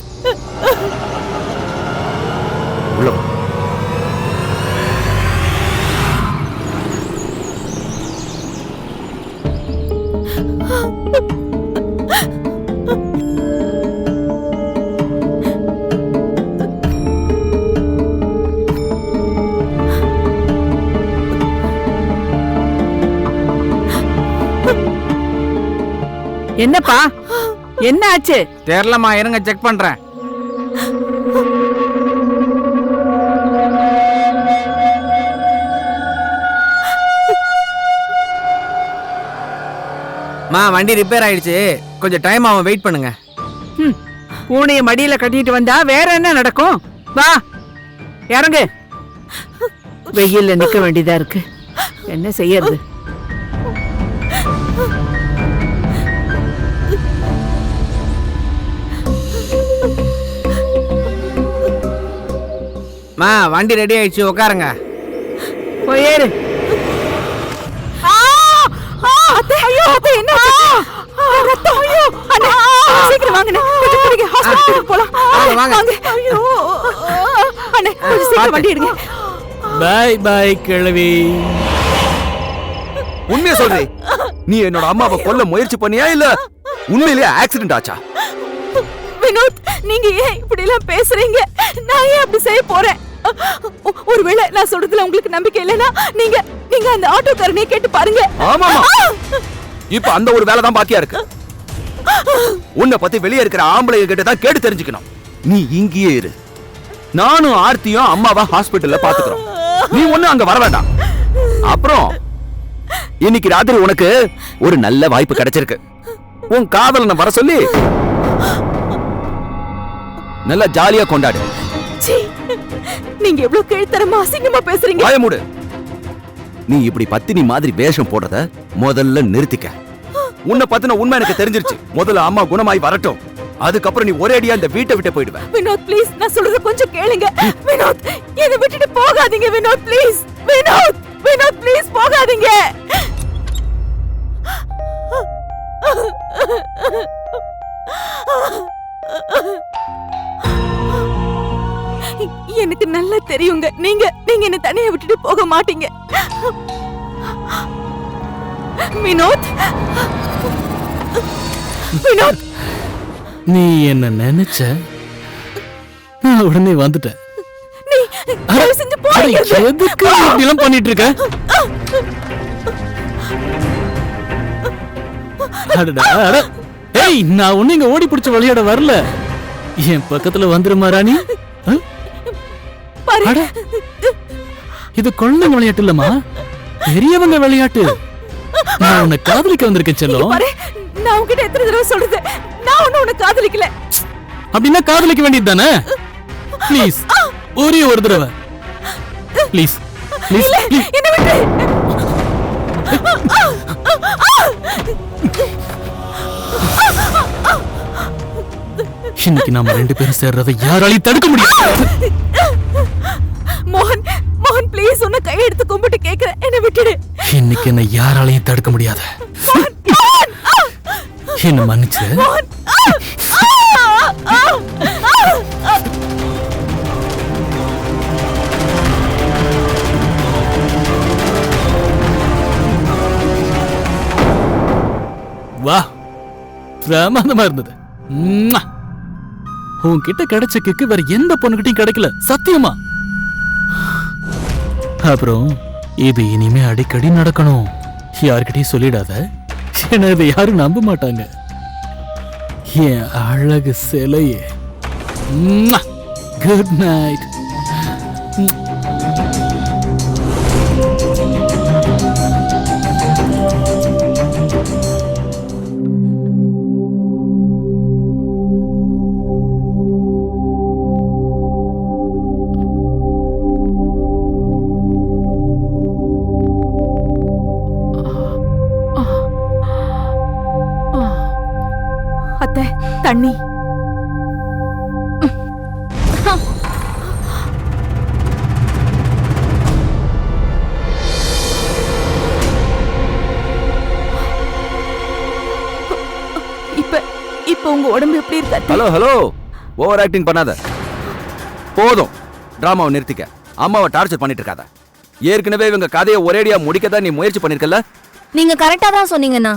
உள்ள வா. என்னப்பா என்ன ஆச்சு? தெரியலம்மா, இருங்க செக் பண்றேன். வண்டி ரிப்பேர் ஆயிடுச்சு, கொஞ்சம் டைம் ஆகும், வெயிட் பண்ணுங்க. பூனைய மடியில கட்டிட்டு வந்தா வேற என்ன நடக்கும்? வா இறங்கு. வெயில்ல நிக்க வேண்டியதா இருக்கு, என்ன செய்யறது? வண்டி ரெடி ஆயிடுச்சு, உட்காருங்க. போய் ஏறு. ஐயோ என்ன ரத்தம்! ஐயோ அண்ணா, சீக்கிரம் வாங்கண்ணே, கொஞ்சம் பிடிங்க, ஹாஸ்பிடலுக்கு போலாம். வாங்க. ஐயோ அண்ணே, கொஞ்சம் சீக்கிரம் வண்டி எடுங்க. பை பை கிழவி. உண்மையை சொல்றே, நீ என்னோட அம்மாவை கொல்ல முயற்சி பண்ணியா இல்ல உண்மையிலேயே ஆக்சிடென்ட் ஆச்சா? வினோத், நீங்க ஏன் இப்படி எல்லாம் பேசுறீங்க? நான் ஏன் அப்படி செய்ய போறேன்? ஒருவேளை நான் சொல்றதுல உங்களுக்கு நம்பிக்கை இல்லைன்னா நீங்க நீங்க அந்த ஆட்டோக்காரனையே கேட்டு பாருங்க. ஆமாமா, இப்ப அந்த ஒரு வேலை தான் பாக்கியா இருக்கு. உன்னை பத்தி வெளியே இருக்கிற ஆம்பளை கிட்ட தான் கேட்டு தெரிஞ்சுக்கணும். நீ இங்கேயே இரு, நானும் ஆர்த்தியும் அம்மாவை ஹாஸ்பிட்டல்ல பாத்துக்கிறோம். நீ ஒண்ணு அங்க வர வேண்டாம். அப்புறம் இன்னைக்கு ராத்திரி உனக்கு ஒரு நல்ல வாய்ப்பு கிடைச்சிருக்கு. உன் காதலனை வர சொல்லி நல்லா ஜாலியா கொண்டாடு. சீ, நீங்க எவ்வளவு கீழ்த்தரமா அசிங்கமா பேசுறீங்க. வாய மூடு. நீ இப்படி பத்தினி மாதிரி வேஷம் போடுறத முதல்ல நிறுத்திக்க. உன்னை பத்தின உண்மை எனக்கு தெரிஞ்சிருச்சு. முதல்ல அம்மா குணமாய் வரட்டும், அதுக்கப்புறம் நீ ஒரே அடியா இந்த வீட்டை விட்டு போயிடுவேன். வினோத் ப்ளீஸ், நான் சொல்றத கொஞ்சம் கேளுங்க. வினோத், என்னை விட்டுட்டு போகாதீங்க. வினோத் ப்ளீஸ், வினோத், வினோத் ப்ளீஸ் போகாதீங்க. எனக்கு நல்லா தெரியுங்க, நீங்க நீங்க என்ன தனியா விட்டுட்டு போக மாட்டீங்க. வினோத், வினோத், நீ என்ன நினைச்ச, நான் உடனே வந்துட்டேன். நீ தயவு செஞ்சு போறீங்க. எதுக்கு இப்படி எல்லாம் பண்ணிட்டு இருக்க? அடடா, அட. ஏய், நான் ஒண்ணு இங்க ஓடி பிடிச்சு விளையாட வரல. என் பக்கத்துல வந்துருமா ராணி? பாரு, அட, இது குழந்தைங்க விளையாட்டு இல்லம்மா, பெரியவங்க விளையாட்டு. நான் உன்னை காதலிக்க வந்திருக்கேன் செல்லம். பாரு, நான் உன்கிட்ட எத்தனை தடவை சொல்றது, நான் ஒண்ணு உன்னை காதலிக்கல. அப்படின்னா காதலிக்க வேண்டியது தானே? ப்ளீஸ், ஒரே ஒரு தடவை ப்ளீஸ். ப்ளீஸ், என்ன விட்டு. இன்னைக்கு நாம ரெண்டு பேரும் சேர்றதை யாராலையும் தடுக்க முடியாது. மோகன், மோகன் ப்ளீஸ், உன்னை கையெடுத்து கும்பிட்டு கேக்குறேன், என்ன விட்டுடு. இன்னைக்கு என்ன யாராலையும் தடுக்க முடியாது. என்ன மன்னிச்சு. வா, பிரமாதமா இருந்தது. உன்கிட்ட கிடைச்ச கிக்கு வேற எந்த பொண்ணுகிட்டையும் கிடைக்கல, சத்தியமா. அப்புறம் இது இனிமே அடிக்கடி நடக்கணும். யார்கிட்டயும் சொல்லிடாத, ஏன்னா இதை யாரும் நம்ப மாட்டாங்க. என் அழகு சிலையே. Good night. அத்தை, தண்ணி. இப்ப உங்க உடம்பு எப்படி இருக்கு அத்தை? ஹலோ ஹலோ, ஓவர் ஆக்டிங் பண்ணாத. போதும், டிராமாவை நிறுத்திக்க. அம்மாவை டார்ச்சர் பண்ணிட்டு இருக்காத. ஏற்கனவே இவங்க கதையை ஒரேடியா முடிக்கதான் நீ முயற்சி பண்ணிருக்கல. நீங்க கரெக்டா தான் சொன்னீங்கண்ணா.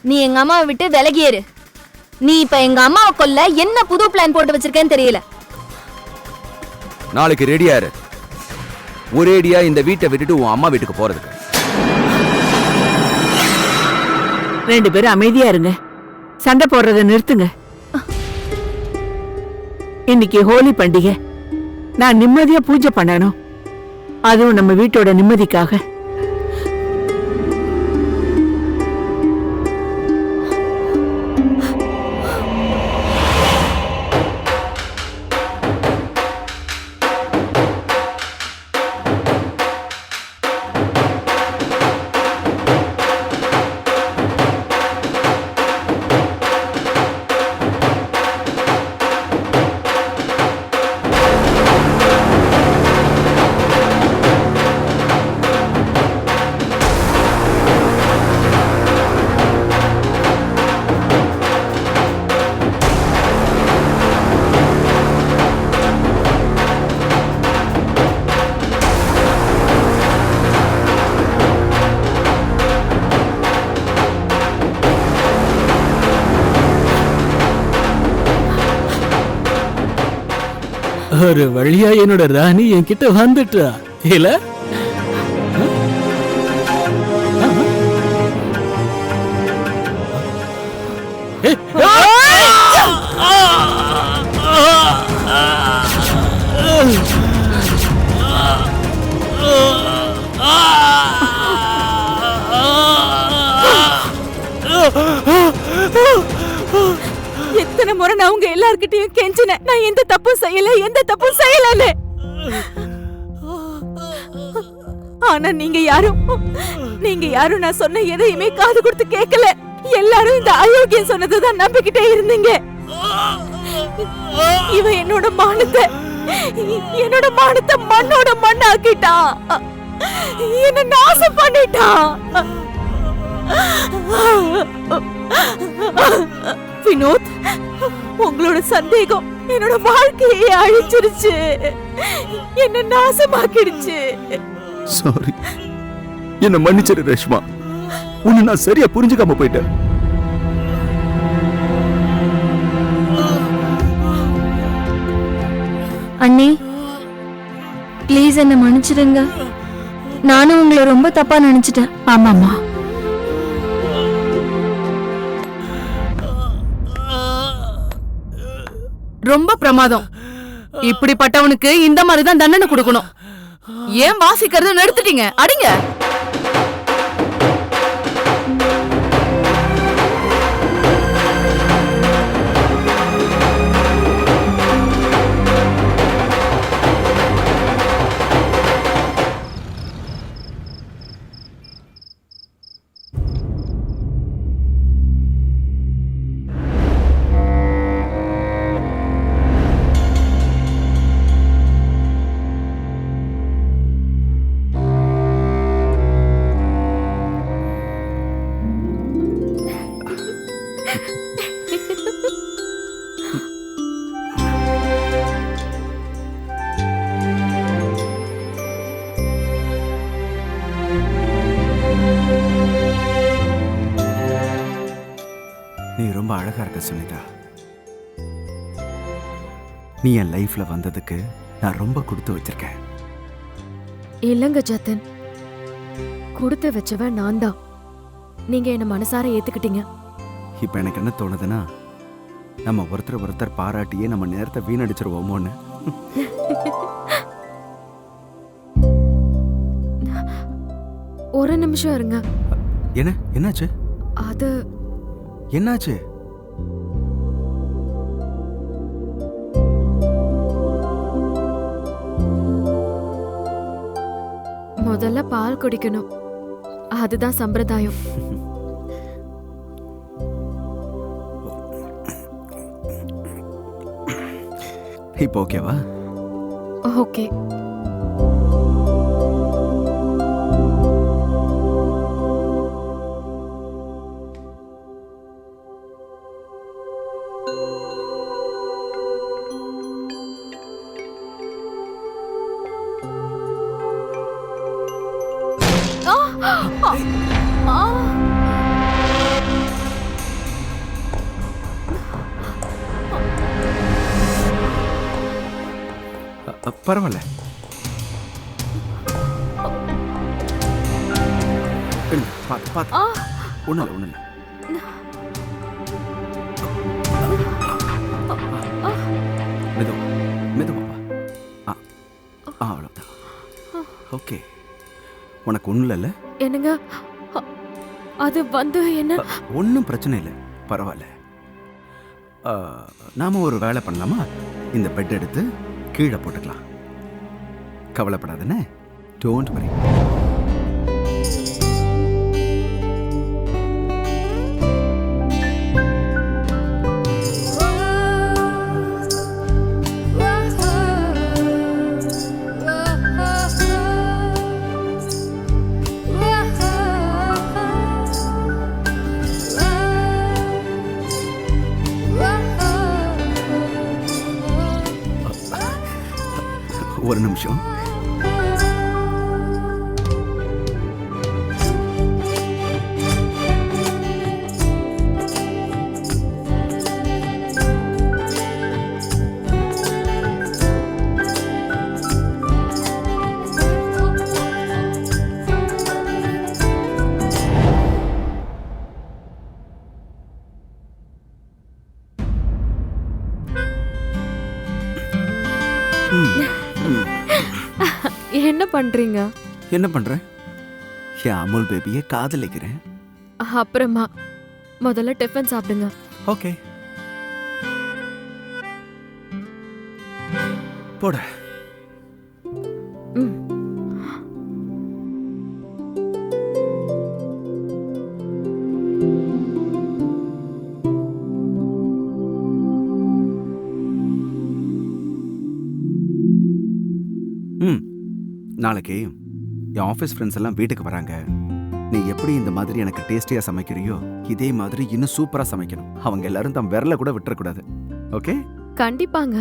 நீ எங்க அம்மாவை விட்டு விலகியேரு. நீ இப்ப எங்க அம்மாவை கொல்ல என்ன புது பிளான் போட்டு வச்சிருக்கேன்னு தெரியல. நாளைக்கு ரெடியா இரு, ஒரேடியா இந்த வீட்டை விட்டுட்டு உன் அம்மா வீட்டுக்கு போறதுக்கு. ரெண்டு பேரும் அமைதியா இருங்க. சண்டை போடுறத நிறுத்துங்க. இன்னைக்கு ஹோலி பண்டிகை. நான் நிம்மதியா பூஜை பண்ணணும். அதுவும் நம்ம வீட்டோட நிம்மதிக்காக. ஒரு வழியா என்னோட ராணி என்கிட்ட வந்துட்டா இல்ல? எத்தனை முறை நான் உங்க எல்லார்கிட்டயும் கெஞ்சினேன். நான் எந்த தப்பும் செய்யலன்னு. ஆனா நீங்க யாரும் நான் சொன்ன எதையுமே காது கொடுத்து கேட்கல. எல்லாரும் இந்த அயோக்கியம் சொன்னதுதான் நம்பிக்கிட்டே இருந்தீங்க. இவன் என்னோட மானத்தை மண்ணோட மண்ணாக்கிட்டான். என்ன நாசம் பண்ணிட்டான். வினோத், உங்களோட சந்தேகம் என்னோட வாழ்க்கையை அழிச்சிருச்சு. என்ன நாசமாக்கிடுச்சு. சாரி, என்ன மன்னிச்சிரு ரேஷ்மா. உன்னை நான் சரியா புரிஞ்சுக்காம போயிட்டேன். அண்ணி, ப்ளீஸ் என்ன மன்னிச்சிடுங்க. நானும் உங்களை ரொம்ப தப்பா நினைச்சிட்டேன். ஆமாமா, ரொம்ப பிரமாதம். இப்படிப்பட்டவனுக்கு இந்த மாதிரி தான் தண்டனை கொடுக்கணும். ஏன் வாசிக்கிறத நிறுத்திட்டீங்க? அடிங்க. நீ ரொம்ப அழகா இருக்க சுனிதா. நீ என் லைஃப்ல வந்ததுக்கு நான் ரொம்ப கொடுத்து வச்சிருக்கேன். இல்லங்க ஜத்தன், கொடுத்து வச்சவன் நான் தான். நீங்க என்ன மனசார ஏத்துக்கிட்டீங்க. இப்ப எனக்கு என்ன தோணுதுன்னா, நம்ம ஒருத்தர் பாராட்டியே நம்ம நேரத்தை வீணடிச்சிருவோமோன்னு. ஒரு நிமிஷம் இருங்க. என்னாச்சு? அது என்னாச்சு? முதல்ல பால் குடிக்கணும். அதுதான் சம்பிரதாயம். இப்போ ஓகேவா? ஓகே. பரவாயில்ல. பார்த்து ஒண்ணு இல்லை. அவ்வளோதான். ஓகே, உனக்கு ஒன்றும் இல்லைல்ல? என்னங்க அது வந்து என்ன? ஒன்றும் பிரச்சனை இல்லை, பரவாயில்ல. நாம ஒரு வேலை பண்ணலாமா? இந்த பெட் எடுத்து கீழே போட்டுக்கலாம். கவலைப்படாதனே, டோன்ட் வரி. ஒரு நிமிஷம். என்ன பண்றீங்க? என்ன பண்றேன்? என் அமுல் பேபியை காதலிக்கிறேன். அப்புறமா முதல்ல டிஃபன் சாப்பிடுங்க. ஓகே, போட. நாளைக்கு என் ஆஃபீஸ் ஃப்ரெண்ட்ஸ் எல்லாம் வீட்டுக்கு வராங்க. நீ எப்படி இந்த மாதிரி எனக்கு டேஸ்டியா சமைக்கிறியோ இதே மாதிரி இன்னும் சூப்பரா சமைக்கணும். அவங்க எல்லாரும் தம் விரல கூட விட்டுறக்கூடாது. ஓகே? கண்டிப்பாங்க.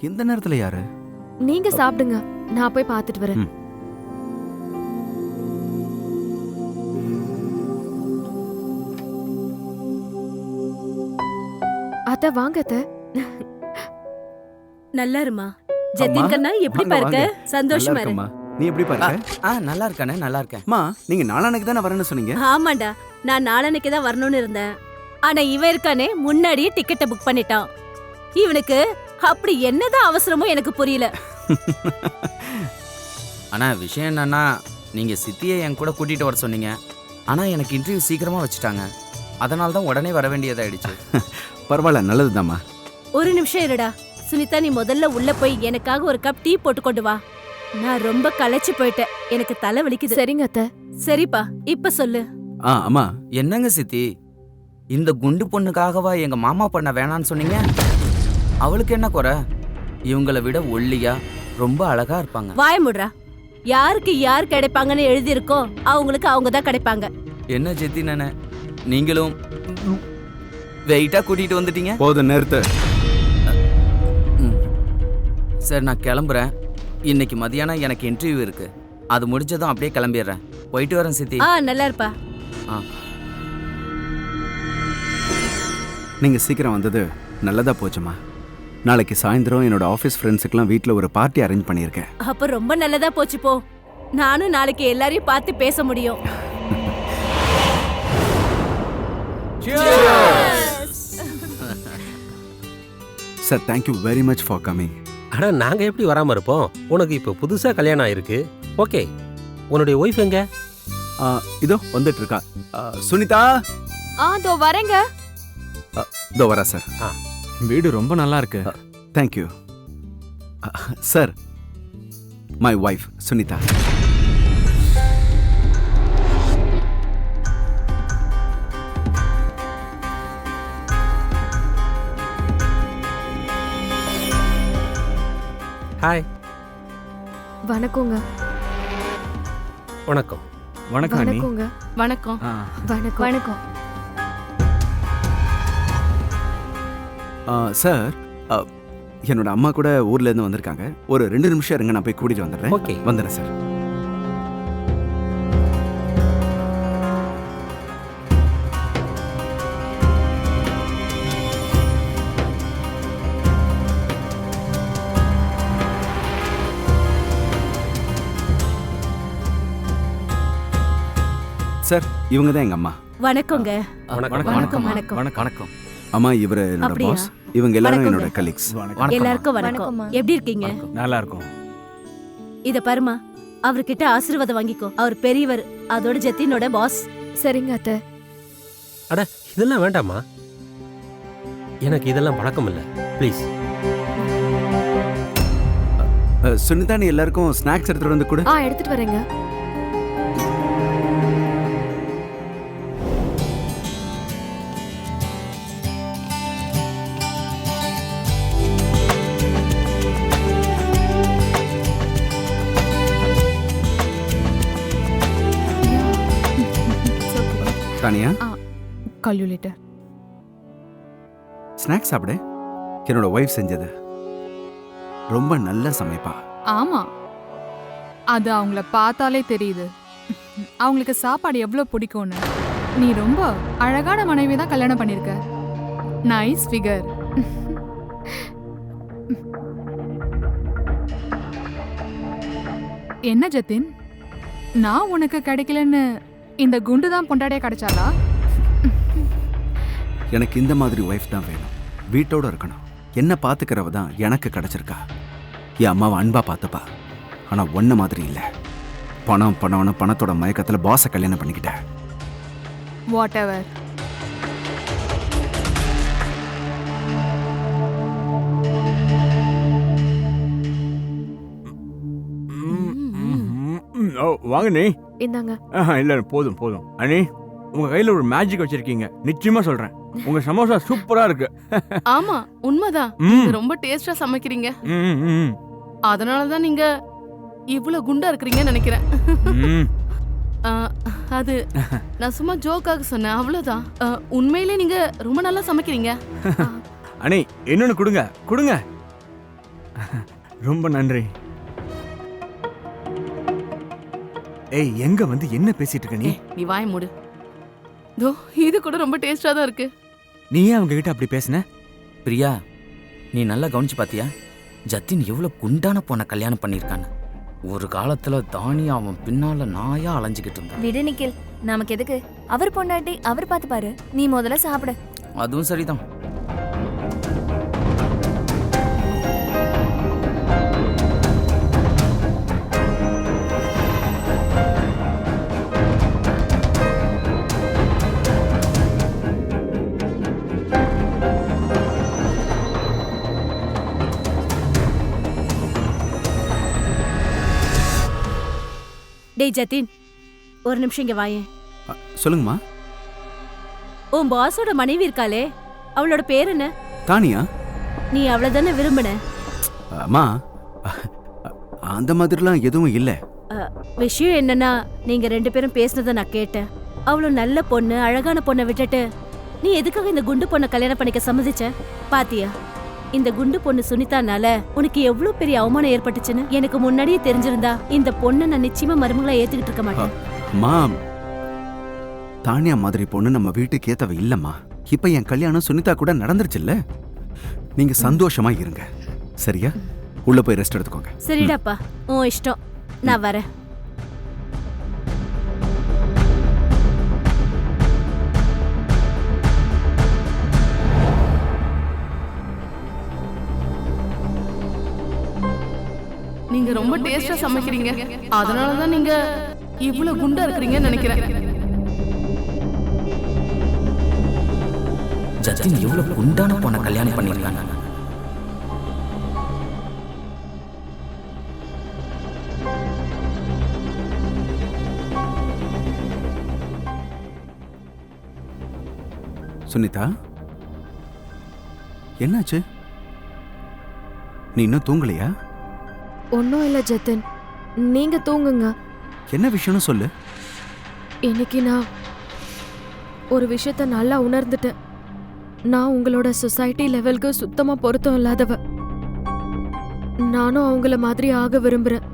இந்த நேரத்துல யாரு? நீங்க சாப்பிடுங்க, நான் போய் பார்த்துட்டு வரேன். அத்தை வாங்க அத்தை. நல்லா இருமா. ஜெத்தின் கண்ணா எப்படி பாருக்க? சந்தோஷமா இரு. நீ எப்படி பாருக்க? நல்லா இருக்கானே, நல்லா இருக்கேன். அம்மா, நீங்க நாளானைக்கு தானே வரணும்னு சொன்னீங்க. ஆமாண்டா, நான் நாளானைக்கு தான் வரணும்னு இருந்தேன். ஆனா இவன் இருக்கானே முன்னாடியே டிக்கெட்டை புக் பண்ணிட்டான். இவனுக்கு அப்படி என்னதான் அவசரமோ எனக்கு புரியல. ஆனா விஷயம் என்னன்னா, நீங்க சித்தியை என் கூட கூட்டிட்டு வர சொன்னீங்க. ஆனா எனக்கு இன்டர்வியூ சீக்கிரமா வச்சுட்டாங்க. அதனால தான் உடனே வர வேண்டியதாயிடுச்சு. பரவாயில்ல, நல்லதுதாம்மா. ஒரு நிமிஷம் இருடா. சுனிதா, நீ முதல்ல உள்ள போய் எனக்காக ஒரு கப் டீ போட்டு கொண்டு வா. நான் ரொம்ப களைச்சு போயிட்டேன், எனக்கு தலை வலிக்குது. சரிங்க அத்தை. சரிப்பா, இப்ப சொல்லு. அம்மா. என்னங்க சித்தி, இந்த குண்டு பொண்ணுக்காகவா எங்க மாமா பண்ண வேணான்னு சொன்னீங்க? அவளுக்கு என்ன குறை? இவங்களை விட ஒல்லியா ரொம்ப அழகா இருப்பாங்க. வாய முடுறா. யாருக்கு யார் கிடைப்பாங்கன்னு எழுதியிருக்கோ அவங்களுக்கு அவங்க தான் கிடைப்பாங்க. என்ன சித்தி நானே, நீங்களும் வெயிட்டா கூட்டிட்டு வந்துட்டீங்க. போதும், நிறுத்து. சரி, நான் கிளம்புறேன். இன்னைக்கு மதியானம் எனக்கு இன்டர்வியூ இருக்கு. அது முடிஞ்சதும் அப்படியே கிளம்பிடுறேன். போயிட்டு வரேன் சித்தி. நல்லா இருப்பா. நீங்க சீக்கிரம் வந்தது நல்லதா போச்சுமா. நாளைக்கு சாயந்தரம் என்னோட ஆஃபீஸ் ஃப்ரெண்ட்ஸுக்கெல்லாம் வீட்டில் ஒரு பார்ட்டி அரேஞ்ச் பண்ணியிருக்கேன். அப்ப ரொம்ப நல்லதா போச்சு போ. நானும் நாளைக்கு எல்லாரையும் பார்த்து பேச முடியும். Sir, thank you very much for coming. அட, நாங்க எப்படி வராம இருப்போம்? உனக்கு இப்போ புதுசா கல்யாணம் ஆயிருக்கு. ஓகே, உன்னுடைய ஒய்ஃப் எங்க? இதோ வந்துட்டு இருக்கா. சுனிதா. தோ வரேங்க. இதோ வரா சார். வீடு ரொம்ப நல்லா இருக்கு. Thank you sir. My wife Sunitha. Hi. வணக்கங்க. வணக்கம். வணக்கம் அண்ணி. வணக்கங்க. வணக்கம். வணக்கம். வணக்கம். சார், என்னோட அம்மா கூட ஊர்ல இருந்து வந்திருக்காங்க. ஒரு 2 நிமிஷம் இருங்க, நான் போய் கூட்டிட்டு வந்துடுறேன். ஓகே, வந்துடுறேன் சார். சார், இவங்க தான் எங்க அம்மா. வணக்கங்க. வணக்கம். வணக்கம். வணக்கம். வணக்கம். அம்மா, இவரு என்னோட அப்படியா? பாஸ். இவங்க எல்லாரும் வணக்கங்க. என்னோட கலீக்ஸ். எல்லாருக்கும் வணக்கம். வணக்கம்மா. எப்படி இருக்கீங்க? நல்லா இருக்கும். இத பாருமா, அவர்கிட்ட ஆசீர்வாதம் வாங்கிக்கோ. அவர் பெரியவர், அதோட ஜத்தினோட பாஸ். சரிங்க அத்தை. அட இதெல்லாம் வேண்டாமா, எனக்கு இதெல்லாம் பழக்கம் இல்லை. ப்ளீஸ். சுனிதா, நீ எல்லாருக்கும் ஸ்நாக்ஸ் எடுத்துட்டு வந்து கொடு. எடுத்துட்டு வரேங்க. தானியா, கல்குலேட்டர். ஸ்நாக்ஸ் சாப்பிடு. என்னோட ஒய்ஃப் செஞ்சது. ரொம்ப நல்ல சமைப்பா. ஆமா, அது அவங்கள பார்த்தாலே தெரியுது அவங்களுக்கு சாப்பாடு எவ்வளவு பிடிக்கும்னு. நீ ரொம்ப அழகான மனைவி தான் கல்யாணம் பண்ணிருக்க. Nice figure. என்ன ஜத்தின், நான் உனக்கு கிடைக்கலன்னு இந்த குண்டு தான் பொண்டாட்டியா கிடைச்சாலா? எனக்கு இந்த மாதிரி ஒய்ஃப் தான் வேணும். வீட்டோட இருக்கணும். என்ன பாத்துக்கிறவ தான் எனக்கு கிடைச்சிருக்கா. என் அம்மாவை அன்பா பார்த்துப்பா. ஆனா ஒன்ன மாதிரி இல்ல. பணம் பணம்னு பணத்தோட மயக்கத்துல பாஸை கல்யாணம் பண்ணிக்கிட்டேன். What ever. வாங்க நீ. இந்தாங்க. இல்ல போதும் போதும். அண்ணி, உங்க கையில ஒரு மேஜிக் வச்சிருக்கீங்க. நிச்சயமா சொல்றேன், உங்க சமோசா சூப்பரா இருக்கு. ஆமா, உண்மைதான். நீங்க ரொம்ப டேஸ்டா சமைக்கிறீங்க. அதனாலதான் நீங்க இவ்வளவு குண்டா இருக்கிறீங்கன்னு நினைக்கிறேன். அது நான் சும்மா ஜோக்காக சொன்னேன், அவ்வளவுதான். உண்மையிலே நீங்க ரொம்ப நல்லா சமைக்கிறீங்க. அண்ணி, இன்னொன்னு கொடுங்க கொடுங்க. ரொம்ப நன்றி. ஏய், எங்க வந்து என்ன பேசிட்டு இருக்க நீ? நீ வாய் மூடு. தோ, இது கூட ரொம்ப டேஸ்டா தான் இருக்கு. நீ ஏன் அவங்க கிட்ட அப்படி பேசுன? பிரியா, நீ நல்லா கவனிச்சு பாத்தியா? ஜத்தின் எவ்வளவு குண்டான பொண்ணை கல்யாணம் பண்ணிருக்கான்னு. ஒரு காலத்துல தானியா அவன் பின்னால நாயா அலைஞ்சுக்கிட்டு இருந்தான். விடு நிக்கில், நமக்கு எதுக்கு? அவர் பொண்டாட்டி அவர் பார்த்து பாரு. நீ முதல்ல சாப்பிடு. அதுவும் சரிதான். டேய் ஜத்தின், ஒரு நிமிஷம் இங்க வாயேன். சொல்லுங்கம்மா. உன் பாஸோட மனைவி இருக்காளே, அவளோட பேர் என்ன? தானியா. நீ அவளை தானே விரும்பின? அம்மா, அந்த மாதிரிலாம் எதுவும் இல்ல. விஷயம் என்னன்னா, நீங்க ரெண்டு பேரும் பேசுனதை நான் கேட்டேன். அவ்வளவு நல்ல பொண்ணு, அழகான பொண்ணை விட்டுட்டு நீ எதுக்காக இந்த குண்டு பொண்ணை கல்யாணம் பண்ணிக்க சம்மதிச்ச? பாத்தியா, இந்த குண்டு பொண்ணு சுனிதானால உனக்கு எவ்வளவு பெரிய அவமானம் ஏற்பட்டுச்சுன்னு எனக்கு முன்னாடியே தெரிஞ்சிருந்தா இந்த பொண்ணை நான் நிச்சயமா மருமகளா ஏத்துக்கிட்டு இருக்க மாட்டேன். மாம், தானியா மாதிரி பொண்ணு நம்ம வீட்டுக்கு ஏத்தவ இல்லம்மா. இப்ப என் கல்யாணம் சுனிதா கூட நடந்துருச்சுல்ல. நீங்க சந்தோஷமா இருங்க, சரியா? உள்ள போய் ரெஸ்ட் எடுத்துக்கோங்க. சரிடாப்பா, உன் இஷ்டம். நான் வரேன். நீங்க ரொம்ப டேஸ்டா சமைக்கிறீங்க. அதனாலதான் நீங்க இவ்வளவு குண்டா இருக்கிறீங்கன்னு நினைக்கிறேன். ஜத்தின் எவ்வளவு குண்டான பொண்ணை கல்யாணம் பண்ணிருக்காங்க. சுனிதா, என்னாச்சு? நீ இன்னும் தூங்கலையா? ஒன்றும் இல்லை ஜத்தின், நீங்க தூங்குங்க. என்ன விஷயம்னு சொல்லு. இன்னைக்கு நான் ஒரு விஷயத்த நல்லா உணர்ந்துட்டேன். நான் உங்களோட சொசைட்டி லெவலுக்கு சுத்தமா பொருத்தம் இல்லாதவ. நானும் அவங்கள மாதிரி ஆக விரும்புறேன்.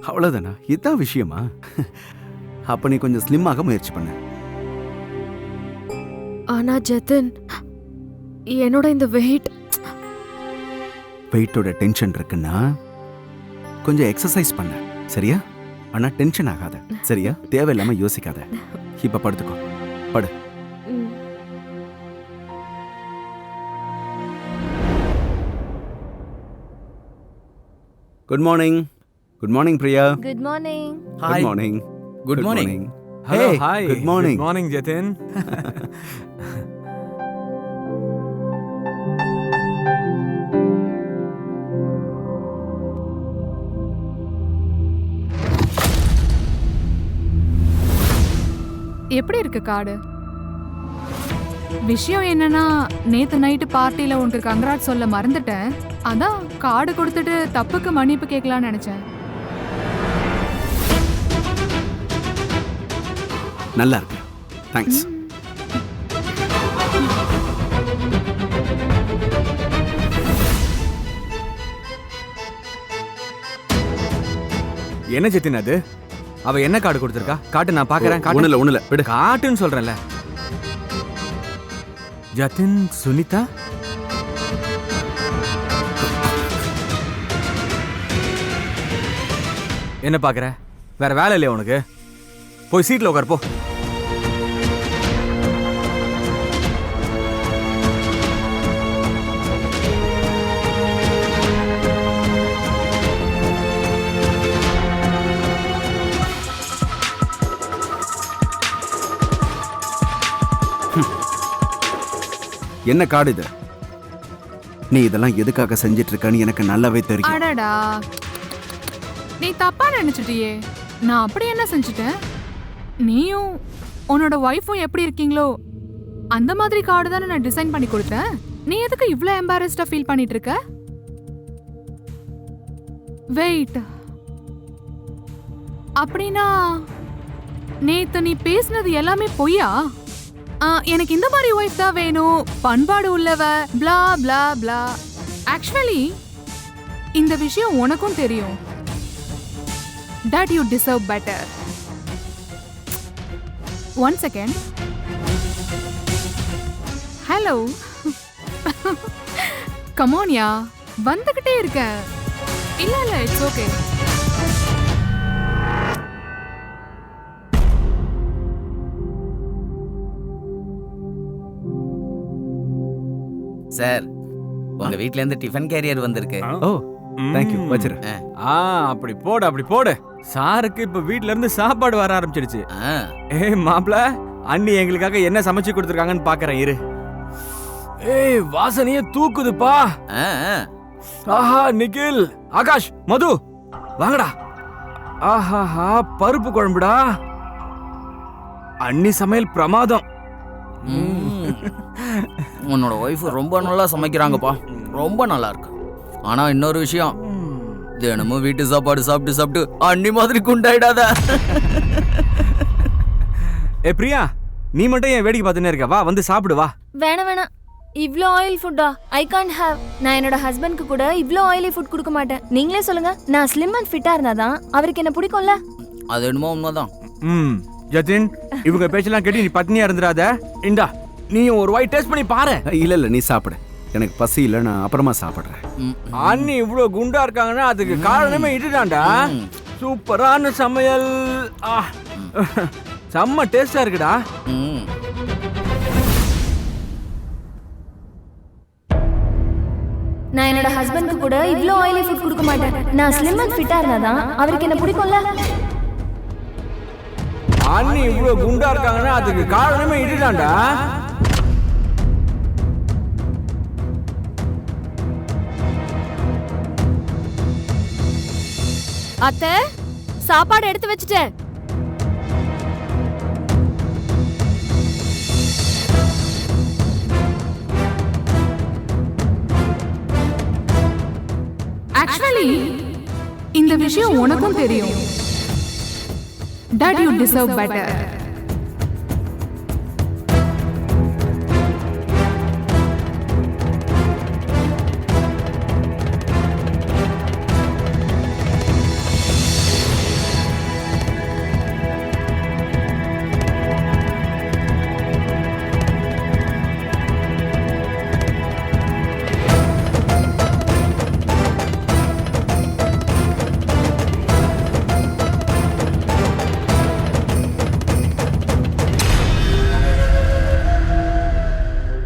அவ்வளவுதானா? இதான் விஷயமா? அப்ப நீ கொஞ்சம் ஸ்லிம்மாக முயற்சி பண்ண. ஆனா ஜத்தின், என்னோட இந்த வெயிட்டோட டென்ஷன் இருக்குன்னா கொஞ்சம் எக்ஸசைஸ் பண்ண, சரியா? ஆனா டென்ஷன் ஆகாத, சரியா? தேவையில்லாம யோசிக்காத. இப்ப படுத்துக்கோ, படு. Good morning. Good morning Priya. Good morning. Good morning. Good morning. Hello Hey, hi. good morning. Good morning Jatin. எப்படி இருக்கு கார்டு? விஷயம் என்னன்னா, நேத்து நைட்டு பார்ட்டில உனக்கு கங்க்ராட் சொல்ல மறந்துட்டேன். அதான் கார்டு கொடுத்துட்டு தப்புக்கு மன்னிப்பு கேட்கலாம்னு நினைச்சேன். நல்லா இருக்கு. தேங்க்ஸ். என்ன ஜதின் அது? அவ என்ன கார்டு கொடுத்திருக்கா? காட்டு, நான் பார்க்கறேன். காட்டு. ஒண்ணுல விடு. காட்டுன்னு சொல்றேன்ல. ஜதின் சுனிதா. என்ன பார்க்கற? வேற வேலை இல்லையா உனக்கு? போய் சீட்ல உட்கார் போ. என்ன கார்டு இது? நீ இதெல்லாம் எதுக்காக செஞ்சிட்டு இருக்கன்னு எனக்கு நல்லாவே தெரியும். அடடா, நீ தப்பா நினைச்சிட்டியே. நான் அப்படி என்ன செஞ்சுட்டேன்? நீயும் உன்னோட ஒய்ஃபும் எப்படி இருக்கீங்களோ அந்த மாதிரி கார்டு தானே நான் டிசைன் பண்ணி கொடுத்தேன். நீ எதுக்கு இவ்ளோ எம்பாரஸ்டா ஃபீல் பண்ணிட்டு இருக்க? வெயிட், அப்படின்னா நேத்து நீ பேசினது எல்லாமே பொய்யா? எனக்கு இந்த மாதிரி ஒய்ஃப் தான் வேணும், பண்பாடு உள்ளவ, blah blah blah. ஆக்சுவலி இந்த விஷயம் உனக்கும் தெரியும். That you deserve better. One second. Hello. Come on யா, வந்துகிட்டே இருக்க. இல்ல இல்ல, இட்ஸ் ஓகே. சார், உங்க வீட்ல இருந்து டிஃபன் கேரியர் வந்திருக்கு. ஓ, தேங்க் யூ. வச்சிரு. அப்படி போடு, அப்படி போடு. சாருக்கு இப்ப வீட்ல இருந்து சாப்பாடு வர ஆரம்பிச்சிடுச்சு. ஏய் மாப்ள, அண்ணி எங்களுக்காக என்ன சமைச்சு கொடுத்துருக்காங்கன்னு பாக்குறேன் இரு. ஏய் வாசனையே தூக்குதுப்பா. ஆஹா, நிகில், ஆகாஷ், மது வாங்கடா. ஆஹாஹா, பருப்பு குழம்புடா. அண்ணி சமையல் பிரமாதம். உன்னோட ஒய்ஃப் ரொம்ப நல்லா சமைக்கிறாங்கப்பா, ரொம்ப நல்லா இருக்கு. ஆனா இன்னொரு விஷயம், தினமும் வீட்டு சாப்பாடு சாப்பிட்டு சாப்பிட்டு அண்ணி மாதிரி குண்டாயிடாத. ஏ பிரியா, நீ மட்டும் ஏன் வேடிக்கை பார்த்துனே இருக்க? வா வந்து சாப்பிடு வா. வேணாம் வேணாம், இவ்ளோ ஆயில் ஃபுட்டா? I can't have. நான் என்னோட ஹஸ்பண்ட்க்கு கூட இவ்ளோ ஆயிலி ஃபுட் கொடுக்க மாட்டேன். நீங்களே சொல்லுங்க, நான் ஸ்லிம் அண்ட் ஃபிட்டா இருந்தாதான் அவருக்கு என்ன பிடிக்கும்ல? அது என்னமோ உண்மைதான். ஜதின், இவங்க பேச்செல்லாம் கேட்டு நீ பட்னியா இருந்துடாத. இந்தா, நீ ஒரு வாய் டேஸ்ட் பண்ணி பாரு. இல்ல இல்ல, நீ சாப்பிடு. எனக்கு பசி இல்ல, நான் அப்புறமா சாப்பிடுறேன். அண்ணி இவ்வளவு குண்டா இருக்காங்கன்னா அதுக்கு காரணமே இதுதான்டா. சூப்பரான சமையல், செம்ம டேஸ்டா இருக்குடா. நான் என்னோட ஹஸ்பண்ட்க்கு கூட இவ்ளோ ஆயிலி ஃபுட் கொடுக்க மாட்டேன். நான் ஸ்லிம் அண்ட் ஃபிட்டா இருந்தாதான் அவருக்கு என்ன பிடிக்கும்ல? அண்ணி இவ்வளவு குண்டா இருக்காங்கன்னா அதுக்கு காரணமே இதுதான்டா. அத்தை, சாப்பாடு எடுத்து வச்சுட்டேன். ஆக்சுவலி இந்த விஷயம் உனக்கும் தெரியும். That you deserve better.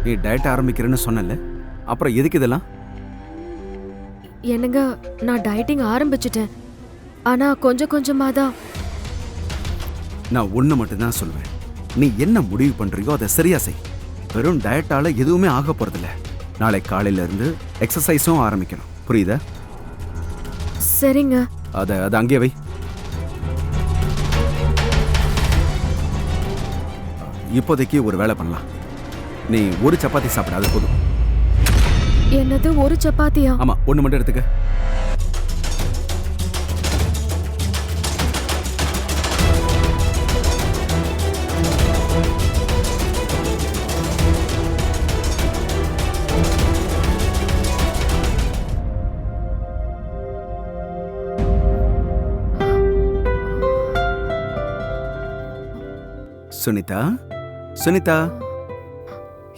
நீ டயட் ஆரம்பிக்கிறேன்னு சொன்னல, அப்புறம் எதுக்கு இதெல்லாம்? என்னங்க, நான் டயட்டிங் ஆரம்பிச்சிட்டேன். ஆனா கொஞ்சம் கொஞ்சமா தான். நான் ஒண்ணு மட்டும் தான் சொல்லுவேன். நீ என்ன முடிவு பண்றியோ அதை சரியா செய். வெறும் டயட்டால எதுவுமே ஆக போறதில்ல. நாளை காலையில இருந்து எக்ஸசைஸும் ஆரம்பிக்கணும். புரியுதா? சரிங்க. அதை அங்கேயே வை. இப்போதைக்கு ஒரு வேலை பண்ணலாம். நீ ஒரு சப்பாத்தி சாப்பிட, அது போதும். என்னது, ஒரு சப்பாத்தியா? ஆமா, ஒண்ணு மட்டும் எடுத்துக்க. சுனிதா, சுனிதா,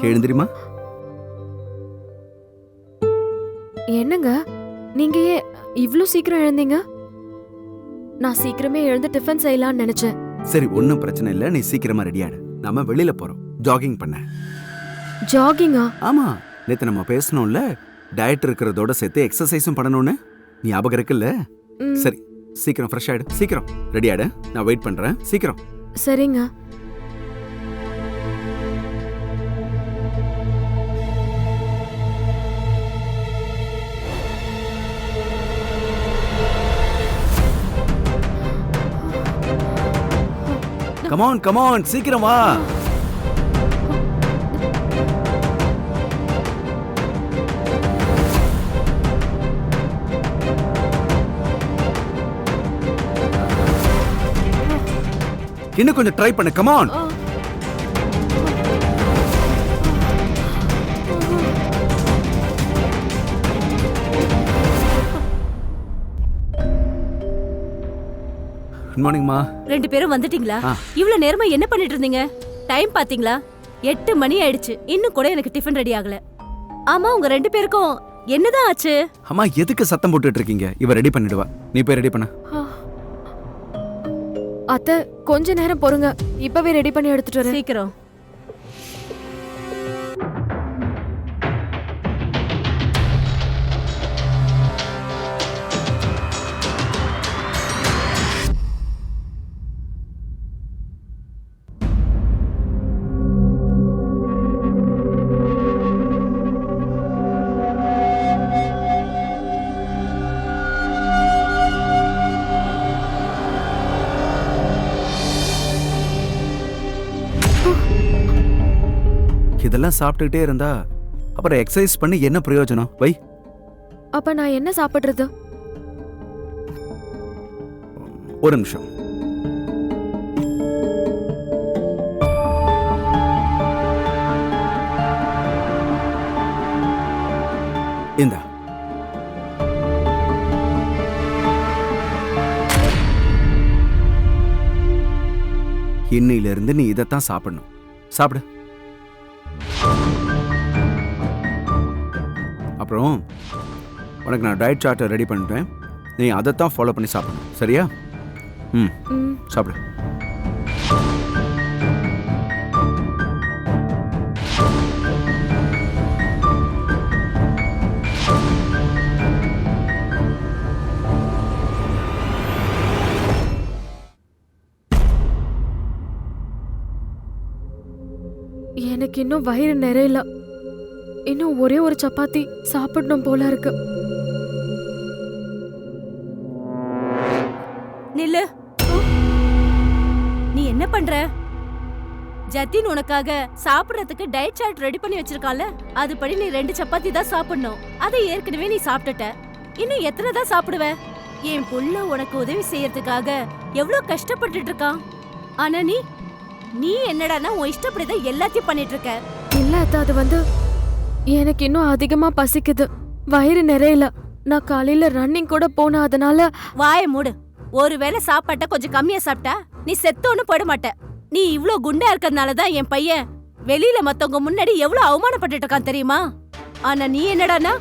எழுந்திரிமா. என்னங்க, நீங்க ஏன் இவ்ளோ சீக்கிரம் எழுந்தீங்க? நான் சீக்கிரமே எழுந்து டிஃபன் செய்யலாம்னு நினைச்சேன். சரி, ஒன்னும் பிரச்சனை இல்ல. நீ சீக்கிரமா ரெடியாடு. நாம வெளியில போறோம், ஜாகிங் பண்ண. ஜாகிங்கா? ஆமா, நேத்து நம்ம பேசணும்ல, டயட் இருக்கிறதோட சேர்த்து எக்ஸசைஸும் பண்ணணும்னு. ஞாபகம் இருக்குல்ல? சரி, சீக்கிரம் ஃப்ரெஷ் ஆயிடு. சீக்கிரம் ரெடியாடு, நான் வெயிட் பண்றேன். சீக்கிரம். சரிங்க. கமான் கமான், சீக்கிரம் வா. இன்னும் கொஞ்சம் ட்ரை பண்ணு. கமான். குட் மார்னிங் மா. ரெண்டு பேரும் வந்துட்டீங்களா? இவ்வளவு நேரமா என்ன பண்ணிட்டு இருந்தீங்க? டைம் பாத்தீங்களா? 8 மணி ஆயிடுச்சு. இன்னும் கூட எனக்கு டிஃபன் ரெடி ஆகல. ஆமா, உங்க ரெண்டு பேருக்கும் என்னதான் ஆச்சு? அம்மா, எதுக்கு சத்தம் போட்டுட்டு இருக்கீங்க? இவ ரெடி பண்ணிடுவா, நீ போய் ரெடி பண்ணு. அத்தை, கொஞ்ச நேரம் பொறுங்க, இப்பவே ரெடி பண்ணி எடுத்துட்டு வரேன். சீக்கிரம். இதெல்லாம் சாப்பிட்டுக்கிட்டே இருந்தா அப்புறம் எக்ஸசைஸ் பண்ணி என்ன பிரயோஜனம்? வை. அப்ப நான் என்ன சாப்பிடுறது? ஒரு நிமிஷம். இந்தா. இன்னையில இருந்து நீ இதைத்தான் சாப்பிடணும். சாப்பிடு. அப்புறம் உனக்கு நான் டயட் சார்ட்டை ரெடி பண்ணிட்டேன். நீ அதைத்தான் ஃபாலோ பண்ணி சாப்பிடணும். சரியா? சாப்பிடு. எனக்கு இன்னும் வயிறு நிறையல. இன்னும் ஒரே ஒரு சப்பாத்தி சாப்பிடணும் போல இருக்கு. நில்லு. நீ என்ன பண்ற? ஜத்தின் உனக்காக சாப்பிடறதுக்கு டயட் சார்ட் ரெடி பண்ணி வச்சிருக்கால, அதுபடி நீ 2 சப்பாத்தி தான் சாப்பிடணும். அதை ஏற்கனவே நீ சாப்பிட்டுட்ட. இன்னும் எத்தனை தான் சாப்பிடுவ? என் புள்ள உனக்கு உதவி செய்யறதுக்காக எவ்வளவு கஷ்டப்பட்டுட்டு இருக்கான். ஆனா நீ என்னடானா உன் இஷ்டப்படிதான் எல்லாத்தையும் பண்ணிட்டு இருக்க. இல்ல அத்தா, அது வந்து எனக்கு இன்னும் அதிகமா பசிக்குது. வயிறு நிறையல. நான் காலையில ரன்னிங் கூட போன, அதனால. வாயை மூடு. ஒருவேளை சாப்பாட்ட கொஞ்சம் கம்மியா சாப்பிட்டா நீ செத்தோன்னு போட மாட்ட. நீ இவ்ளோ குண்டா இருக்கறதுனாலதான் என் பையன் வெளியில மத்தவங்க முன்னாடி எவ்வளவு அவமானப்பட்டு இருக்கான் தெரியுமா? ஆனா நீ என்னடானா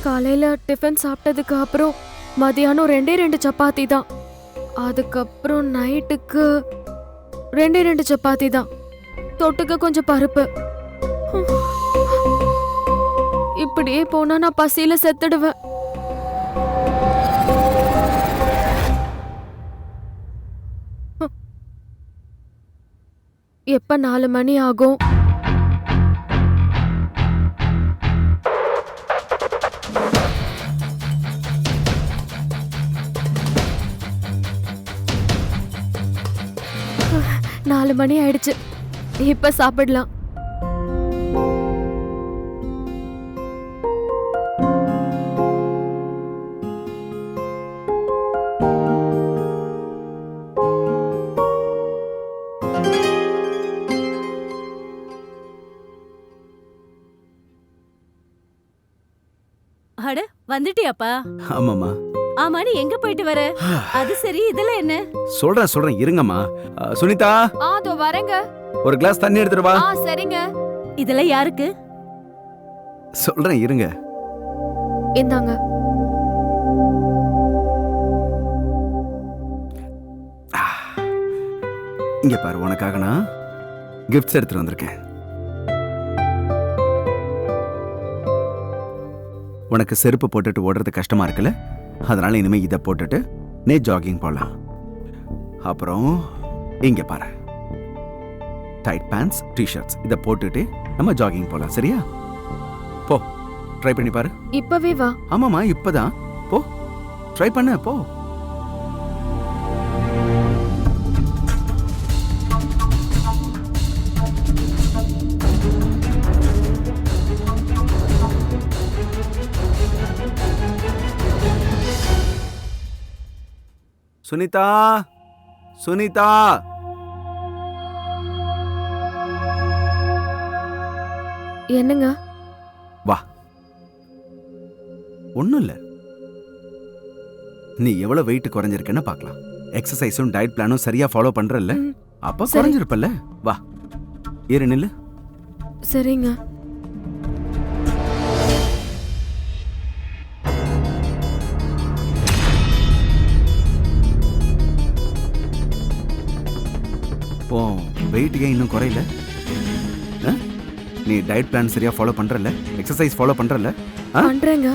காலையில டிஃபன் சாப்பிட்டதுக்கு அப்புறம் மதியானம் 2 சப்பாத்தி தான். அதுக்கப்புறம் நைட்டுக்கு 2 சப்பாத்தி தான். தொட்டுக்க கொஞ்சம் பருப்பு. இப்படியே போனா நான் பசியில செத்துடுவேன். எப்ப 4 மணி ஆகும்? நாலு மணி ஆயிடுச்சு. இப்ப சாப்பிடலாம். அட வந்துட்டியாப்பா? ஆமாம்மா. ஆமா, நீ எங்க போயிட்டு வர? அது சரி, இதெல்லாம் என்ன? சொல்றேன் இருங்கம்மா. சுனிதா, அதோ வரேங்க. ஒரு கிளாஸ் தண்ணி எடுத்துட்டு வா. சரிங்க. இதெல்லாம் யாருக்கு? சொல்றேன் இருங்க. இந்தாங்க. இங்க பாரு, உனக்காக நான் கிஃப்ட்ஸ் எடுத்துட்டு வந்திருக்கேன். உனக்கு செருப்பு போட்டுட்டு ஓடுறது கஷ்டமா இருக்குல்ல, அதனால இனிமே இதை போட்டுட்டு நீ ஜாகிங் போடலாம். அப்புறம் இங்க பாரு, டைட் பேண்ட்ஸ், டிஷர்ட்ஸ் இதை போட்டுட்டு நம்ம ஜாகிங் போலாம். சரியா? போ, ட்ரை பண்ணி பாரு. இப்பவே வா? ஆமாமா, இப்பதான். போ, ட்ரை பண்ண போ. சுனிதா, சுனிதா, என்னங்க? வா. ஒண்ணும் இல்ல, நீ எவ்வளவு வெயிட் குறைஞ்சிருக்கன்னு பார்க்கலாம். எக்ஸசைஸும் டயட் பிளானும் சரியா ஃபாலோ பண்றல்ல, அப்ப குறைஞ்சிருப்பல்ல. வா, ஏறு, நில்லு. சரிங்க. வெயிட் இன்னும் குறையல. நீ டயட் பிளான் சரியா ஃபாலோ பண்றல, எக்ஸசைஸ் ஃபாலோ பண்றல? பண்றேங்க.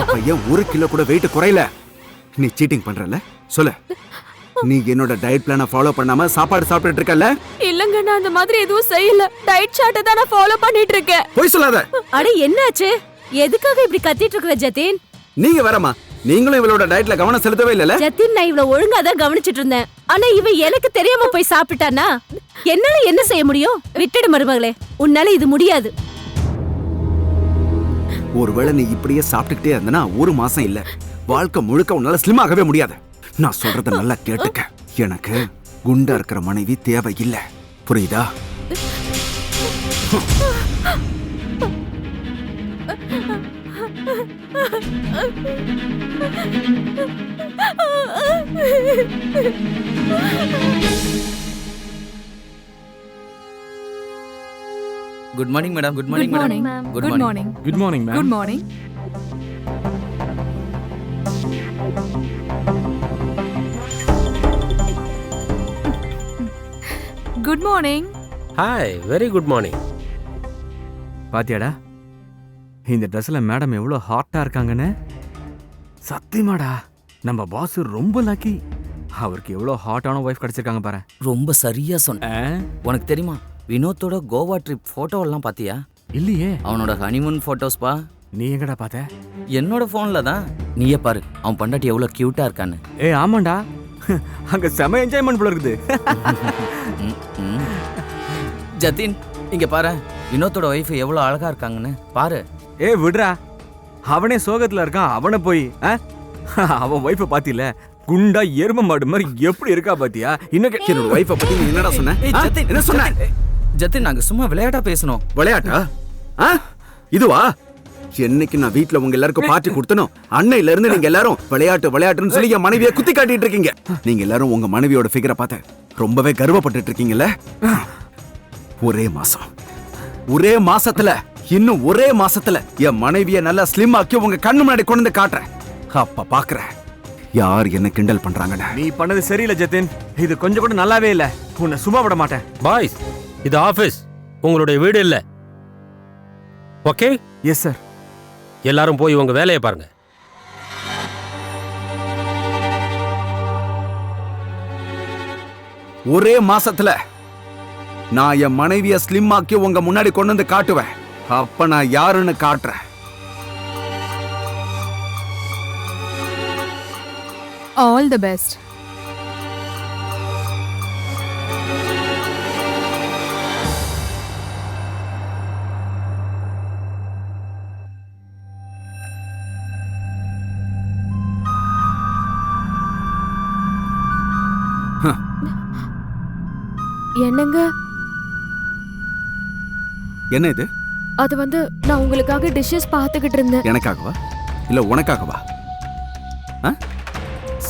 அப்ப ஏன் 1 கிலோ கூட வெயிட் குறையல? நீ சீட்டிங் பண்றல? சொல்லு. நீ என்னோட டயட் பிளானை ஃபாலோ பண்ணாம சாப்பாடு சாப்பிட்டுட்டு இருக்கல? இல்லங்க, நான் அந்த மாதிரி எதுவும் செய்யல. டயட் சார்ட்டை தான் நான் ஃபாலோ பண்ணிட்டு இருக்கேன். போய் சொல்லாத. அட என்னாச்சு? எதுக்காக இப்படி கத்திட்டு இருக்கற ஜதின்? நீங்க வரமா, நீங்களும் இவளோட டயட்ல கவனம் செலுத்தவே இல்லல? ஜதின், நான் இவள ஒழுங்கா தான் கவனிச்சிட்டு இருந்தேன். ஆனா இவ எனக்கு தெரியாம போய் சாப்பிட்டானா என்னால என்ன செய்ய முடியும்? விட்டுடு மருமகளே, உன்னால இது முடியாது. ஒருவேளை நீ இப்படியே சாப்பிட்டுக்கிட்டே இருந்தனா 1 மாசம் இல்ல, வாழ்க்கை முழுக்க உன்னால ஸ்லிம் ஆகவே முடியாது. நான் சொல்றத நல்லா கேட்டுக்க. எனக்கு குண்டா இருக்கிற மனைவி தேவை இல்ல, புரியுதா? Good morning madam. Good morning Good morning. Madam. Good morning. Good morning ma'am. Good morning. Good morning. Hi, very good morning. பாத்தியாடா, இந்த ட்ரெஸ்ல மேடம் எவ்வளவு ஹாட்டா இருக்காங்கன்னு? சத்தியமாடா, நம்ம பாஸ் ரொம்ப லக்கி. அவருக்கு எவ்வளவு ஹாட்டான வைஃப் கிடைச்சிருக்காங்க பாரு. ரொம்ப சரியா சொன்ன. உனக்கு தெரியுமா, வினோத்தோட கோவா ட்ரிப் போட்டோ எல்லாம் பாத்தியா? இல்லையே. அவனோட ஹனிமூன் போட்டோஸ் பா. நீ எங்கடா பார்த்த? என்னோட போன்ல தான். நீயே பாரு, அவன் பண்டாட்டி எவ்வளவு கியூட்டா இருக்கான்னு. ஆமாண்டா, அங்க செம என்ஜாய்மெண்ட் போல இருக்குது. ஜதின், இங்க பாரு, வினோத்தோட ஒய்ஃப் எவ்வளவு அழகா இருக்காங்கன்னு பாரு. விடுறா, அவனே சோகத்துல இருக்கான். அவனை போய் அவன் ஒய்ஃபை பாத்தில, குண்டா எரும மாடு மாதிரி எப்படி இருக்கா பாத்தியா? இன்னும் என்னோட ஒய்ஃபை பத்தி நீ என்னடா சொன்ன? என்ன சொன்ன? ஜதின், நாங்க சும்மா விளையாட்டா பேசணும். விளையாட்டா? இதுவா? என்னைக்கு நான் வீட்ல உங்க எல்லாருக்கும் பார்ட்டி கொடுத்தனோ அன்னையில இருந்து நீங்க எல்லாரும் விளையாட்டு விளையாட்டுன்னு சொல்லி என் மனைவியை குத்தி காட்டிட்டு இருக்கீங்க. நீங்க எல்லாரும் உங்க மனைவியோட ஃபிகரை பார்த்து ரொம்பவே கர்வப்பட்டுட்டு இருக்கீங்கல்ல? ஒரே மாசத்துல இன்னும் ஒரே மாசத்துல என் மனைவியை நல்லா ஸ்லிம் ஆக்கி உங்க கண்ணு முன்னாடி கொண்டு வந்து காட்டுறேன். அப்ப பாக்குறேன் யார் என்ன கிண்டல் பண்றாங்கன்னு. நீ பண்ணது சரியில்லை ஜதின், இது கொஞ்சம் கூட நல்லாவே இல்ல. உன்னை சும்மா விட மாட்டேன். பாய்ஸ், இது ஆபீஸ், உங்களுடைய வீடு இல்ல. ஓகே? Yes sir. எல்லாரும் போய் உங்க வேலையை பாருங்க. ஒரே மாசத்துல நான் என் மனைவிய ஸ்லிம் ஆக்கி உங்க முன்னாடி கொண்டு வந்து காட்டுவேன். அப்ப நான் யாருன்னு காட்டுறேன். All the best. என்னங்க? என்ன இது? அது வந்து நான் உங்களுக்காக டிஷ்ஷஸ் பார்த்துக்கிட்டு இருந்தேன். எனக்காகவா இல்ல உனக்காகவா?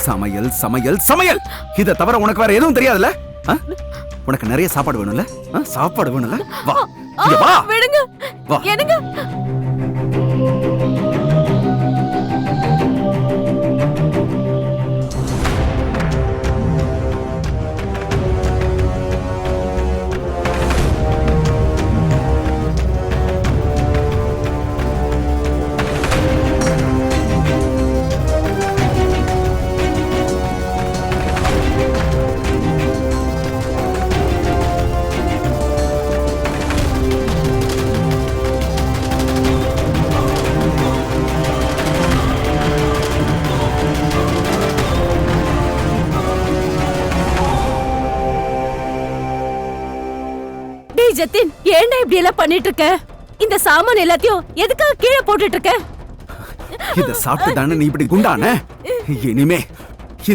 சமையல் சமையல் சமையல், இத தவிர உனக்கு வேற எதுவும் தெரியாதுல்ல? உனக்கு நிறைய சாப்பாடு வேணும்ல? சாப்பாடு வேணும்ல? வா இங்க வா. விடுங்க. வா. என்னங்க? ஜத்தின், ஏன்டா இப்படி எல்லாம் பண்ணிட்டு இருக்க? இந்த சாமான் எல்லாத்தையும் எதுக்காக கீழே போட்டுட்டு இருக்க? இத சாப்பிட்டு தானே நீ இப்படி குண்டான? இனிமே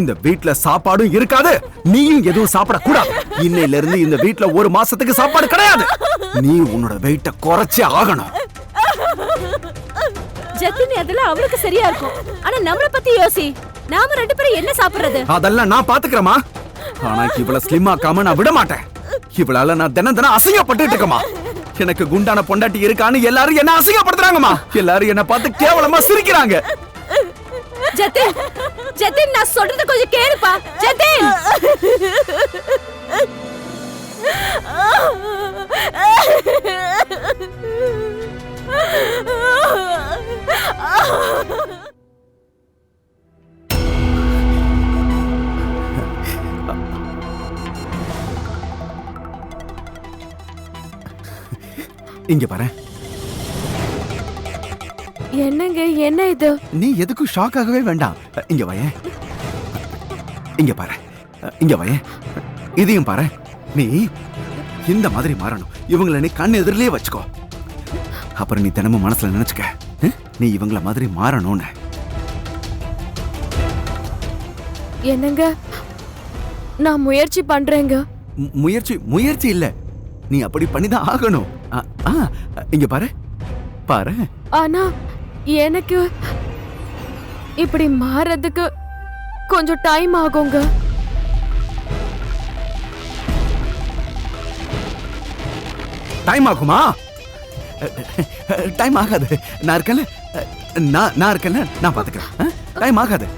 இந்த வீட்ல சாப்பாடும் இருக்காது, நீயும் எதுவும் சாப்பிட கூடாது. இன்னையில இருந்து இந்த வீட்ல ஒரு மாசத்துக்கு சாப்பாடு கிடையாது. நீ உன்னோட வெயிட்ட குறைச்சே ஆகணும். ஜத்தின், அதெல்லாம் அவளுக்கு சரியா இருக்கும். ஆனா நம்மள பத்தி யோசி. நாம ரெண்டு பேரும் என்ன சாப்பிடுறது? அதெல்லாம் நான் பாத்துக்கிறேமா. ஆனா இவள ஸ்லிம் ஆக்காம நான் விட மாட்டேன். இவளால நான் தினம் அசிங்கப்பட்டு இருக்கமா. எனக்கு குண்டான பொண்டாட்டி இருக்கான்னு எல்லாரும் என்ன அசிங்கப்படுத்துறாங்கம்மா. எல்லாரும் என்ன பார்த்து கேவலமா சிரிக்கிறாங்க. ஜத்தின், ஜத்தின், நான் சொல்றது கொஞ்சம் கேளுப்பா. ஜத்தின், இங்க பாரு. என்னங்க? என்ன இது? நீ எதுக்கும் ஷாக் ஆகவே வேண்டாம். இங்க வாயே. இங்க பாரு. இங்க வாயே. இதையும் பாரு. நீ இந்த மாதிரி மாறணும். இவங்களை நீ கண் எதிரிலே வச்சுக்கோ. அப்புறம் நீ தினமும் மனசுல நினைச்சுக்க, நீ இவங்கள மாதிரி மாறணும்னு. என்னங்க? நான் முயற்சி பண்றேங்க. முயற்சி முயற்சி இல்ல, நீ அப்படி பண்ணிதான் ஆகணும். இங்க பாரு பாரு. ஆனா எனக்கு இப்படி மாறதுக்கு கொஞ்சம் டைம் ஆகுங்க. டைம் ஆகுமா? டைம் ஆகாது. நான் இருக்கல, நான் இருக்கல, நான் பாத்துக்கிறேன். டைம் ஆகாது.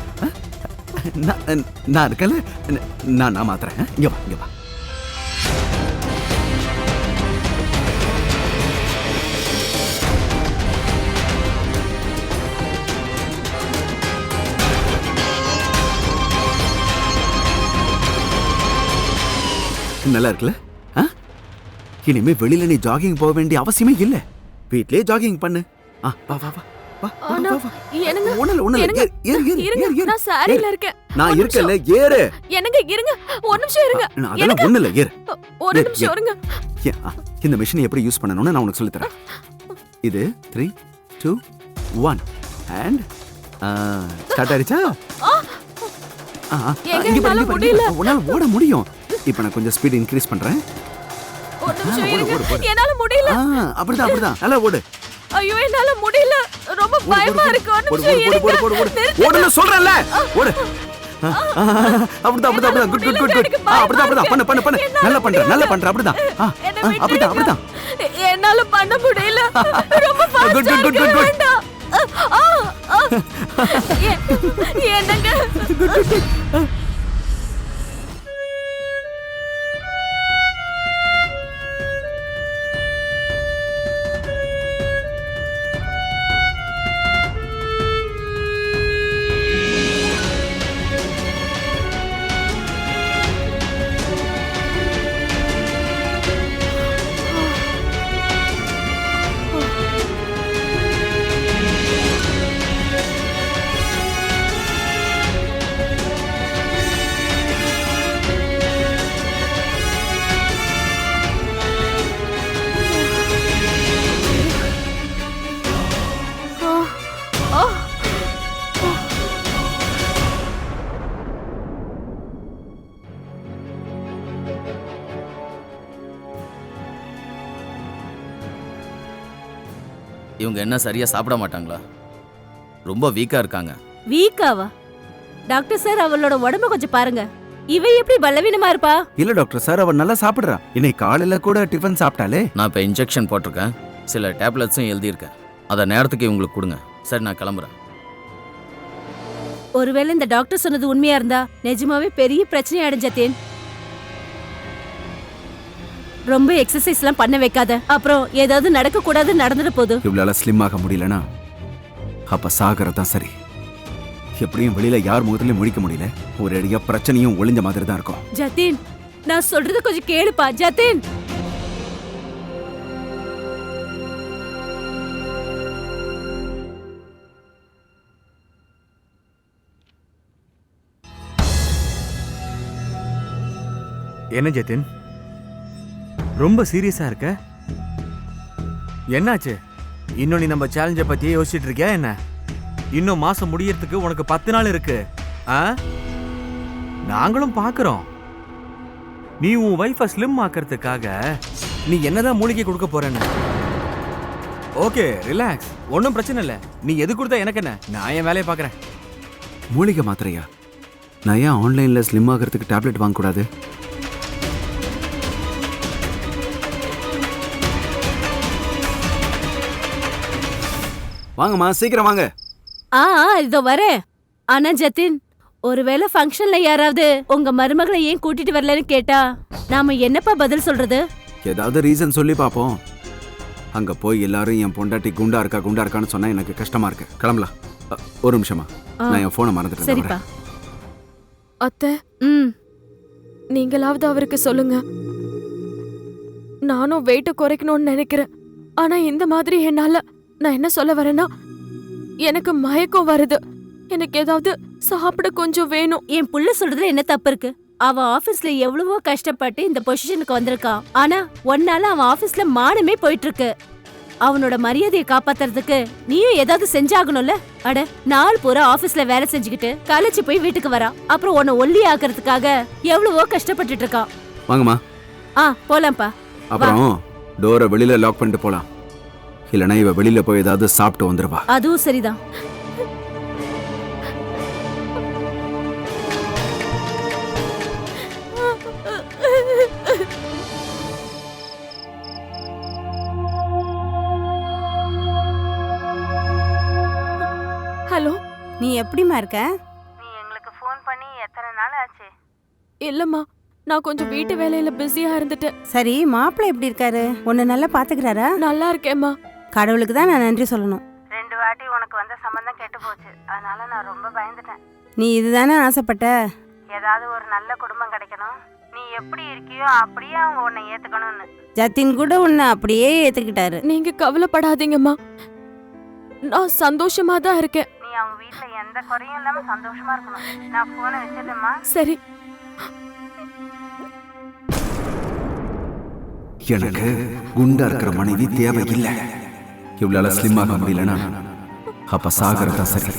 நான் இருக்கல, நான் மாத்துறேன். இங்க வா, இங்க வா. நல்லா இருக்குல்ல? இனிமே வெளியில நீ ஜாகிங் போக வேண்டிய அவசியமே இல்ல. வீட்லயே ஜாகிங் பண்ணு. வா வா வா வா. நான் சாரில இருக்கேன். நான் இருக்கல, ஏறு. என்னங்க இருங்க, ஒரு நிமிஷம் இருங்க. அதெல்லாம் ஒண்ணு இல்ல, ஏறு. ஒரு நிமிஷம் இருங்க. இந்த மெஷினை எப்படி யூஸ் பண்ணணும்னு நான் உனக்கு சொல்லித் தரேன். இது 3 2 1 அண்ட் ஸ்டார்ட் ஆயிடுச்சா? இங்க பாரு, உன்னால ஓட முடியும். இப்போ நான் கொஞ்சம் ஸ்பீட் இன்க்ரீஸ் பண்றேன். என்னால முடியல. அப்படிதான் அப்படிதான், நல்லா ஓடு. ஐயோ, என்னால முடியல, ரொம்ப பயமா இருக்கு. ஓடுன்னு சொல்றேன்ல, ஓடு. அப்படிதான் அப்படிதான் அப்படிதான், குட் குட் குட் குட். அப்படிதான் அப்படிதான், பண்ணு பண்ணு பண்ணு. நல்லா பண்ற, நல்லா பண்ற. அப்படிதான் அப்படிதான் அப்படிதான். என்னால பண்ண முடியல, ரொம்ப ஃபாஸ்டா. Good good good good good. என்னங்க? Good good good. இவங்க என்ன சரியா சாப்பிட மாட்டாங்களா? ரொம்ப வீக்கா இருக்காங்க. வீக்காவா? டாக்டர் சார் அவளோட உடம்ப கொஞ்சம் பாருங்க. இவ எப்படி பலவீனமா இருப்பா? இல்ல டாக்டர் சார், அவ நல்லா சாப்பிடுறா. இன்னைக்கு காலையில கூட டிஃபன் சாப்பிட்டாலே. நான் இப்போ இன்ஜெக்ஷன் போட்டிருக்கேன், சில டேப்லெட்ஸும் எழுதியிருக்கேன். அதை நேரத்துக்கு இவங்களுக்கு கொடுங்க. சரி, நான் கிளம்புறேன். ஒருவேளை இந்த டாக்டர் சொன்னது உண்மையா இருந்தா நிஜமாவே பெரிய பிரச்சனை அடைஞ்சத்தேன். ரொம்ப எக்ஸசைஸ்லாம் பண்ண வைக்காத, அப்புறம் ஏதாவது நடக்க கூடாது நடந்துட போகுது. இவளால ஸ்லிம் ஆக முடியலனா அப்ப சாகரதான் சரி. எப்படியும் வெளியில யார் முகத்திலயும் முடிக்க முடியல. ஒரு அடியா பிரச்சனையும் ஒளிஞ்ச மாதிரி தான் இருக்கும். ஜதீன், நான் சொல்றது கொஞ்சம் கேளுப்பா. ஜதீன், என்ன ஜதின், ரொம்ப சீரியஸா இருக்க? என்னாச்சு? இன்னும் நீ நம்ம சேலஞ்சை பத்தியே யோசிச்சுட்டு இருக்கியா என்ன? இன்னும் மாசம் முடியறதுக்கு உனக்கு 10 நாள் இருக்கு. நாங்களும் பாக்குறோம். நீ உன் வைஃபை ஸ்லிம் ஆக்கிறதுக்காக நீ என்னதான் மூலிகை கொடுக்க போறேன்னு. ஓகே, ரிலாக்ஸ், ஒன்றும் பிரச்சனை இல்லை. நீ எது கொடுத்தா எனக்கு என்ன, நான் என் வேலையை பார்க்குறேன். மூலிகை மாத்திரையா? நான் ஏன் ஆன்லைன்ல ஸ்லிம் ஆகிறதுக்கு டேப்லெட் வாங்கக்கூடாது? வாங்கம்மா, சீக்கிரம் வாங்க. இதோ வரேன். ஆனா ஜதின், ஒருவேளை ஃபங்க்ஷன்ல யாராவது உங்க மருமகளை ஏன் கூட்டிட்டு வரலன்னு கேட்டா நாம என்னப்பா பதில் சொல்றது? ஏதாவது ரீசன் சொல்லி பாப்போம். அங்க போய் எல்லாரும் என் பொண்டாட்டி குண்டா இருக்கான்னு சொன்னா எனக்கு கஷ்டமா இருக்கு. கிளம்பலாம். ஒரு நிமிஷமா, நான் என் போனை மறந்துட்டேன். சரிப்பா. அத்தை, நீங்களாவது அவருக்கு சொல்லுங்க. நானும் வெயிட்ட குறைக்கணும்னு நினைக்கிறேன். ஆனா இந்த மாதிரி என்னால. நான் என்ன சொல்ல வரேன்னா, எனக்கு மயக்கம் வருது. எனக்கு ஏதாவது சாப்பிட கொஞ்சம் வேணும். என் புள்ள சொல்றதுல என்ன தப்பு இருக்கு? அவ ஆபீஸ்ல எவ்வளவோ கஷ்டப்பட்டு இந்த பொசிஷனுக்கு வந்திருக்கான். ஆனா ஒன்னால அவன் ஆபீஸ்ல மானமே போயிட்டு இருக்கு. அவனோட மரியாதையை காப்பாத்துறதுக்கு நீயும் ஏதாவது செஞ்சாகணும்ல. அட, நாள் பூரா ஆபீஸ்ல வேலை செஞ்சுக்கிட்டு கலைச்சு போய் வீட்டுக்கு வரான். அப்புறம் உன்னை ஒல்லி ஆக்குறதுக்காக எவ்வளவோ கஷ்டப்பட்டுட்டு இருக்கான். வாங்கம்மா. போலாம்ப்பா. அப்புறம் டோரை வெளியில லாக் பண்ணிட்டு போலாம். இல்லனா இவ வெளியில போய் ஏதாவது சாப்பிட்டு வந்துருவா. அதுவும் சரிதான். ஹலோ, நீ எப்படிமா இருக்க? நீ எங்களுக்கு ஃபோன் பண்ணி எத்தனை நாள் ஆச்சு? இல்லம்மா, நான் கொஞ்சம் வீட்டு வேலையில பிஸியா இருந்துட்டேன். சரி, மாப்பிள்ளை எப்படி இருக்காரு? உன்னை நல்லா பாத்துக்கிறாரா? நல்லா இருக்கேம்மா. கடவுளுக்கு தான் நான் நன்றி சொல்லணும். 2 வாட்டி உனக்கு வந்த சம்பந்தம் கெட்டு போச்சு. அதனால நான் ரொம்ப பயந்துட்டேன். நீ இதுதானே ஆசைப்பட்ட? ஏதாவது ஒரு நல்ல குடும்பம் கிடைக்கணும், நீ எப்படி இருக்கியோ அப்படியே அவங்க உன்னை ஏத்துக்கணும்னு. ஜத்தின் கூட உன்னை அப்படியே ஏத்துக்கிட்டாரு. நீங்க கவலைப்படாதீங்கம்மா, நான் சந்தோஷமா தான் இருக்கேன். நீ அவங்க வீட்ல எந்த குறையும் இல்லாம சந்தோஷமா இருக்கணும். நான் போனை வச்சிடுறேம்மா. சரி. எனக்கு குண்டா இருக்கிற மனைவி தேவையில்லை. இவளால ஸ்லிம் ஆக முடியலனா அப்ப சாகரதா சரி.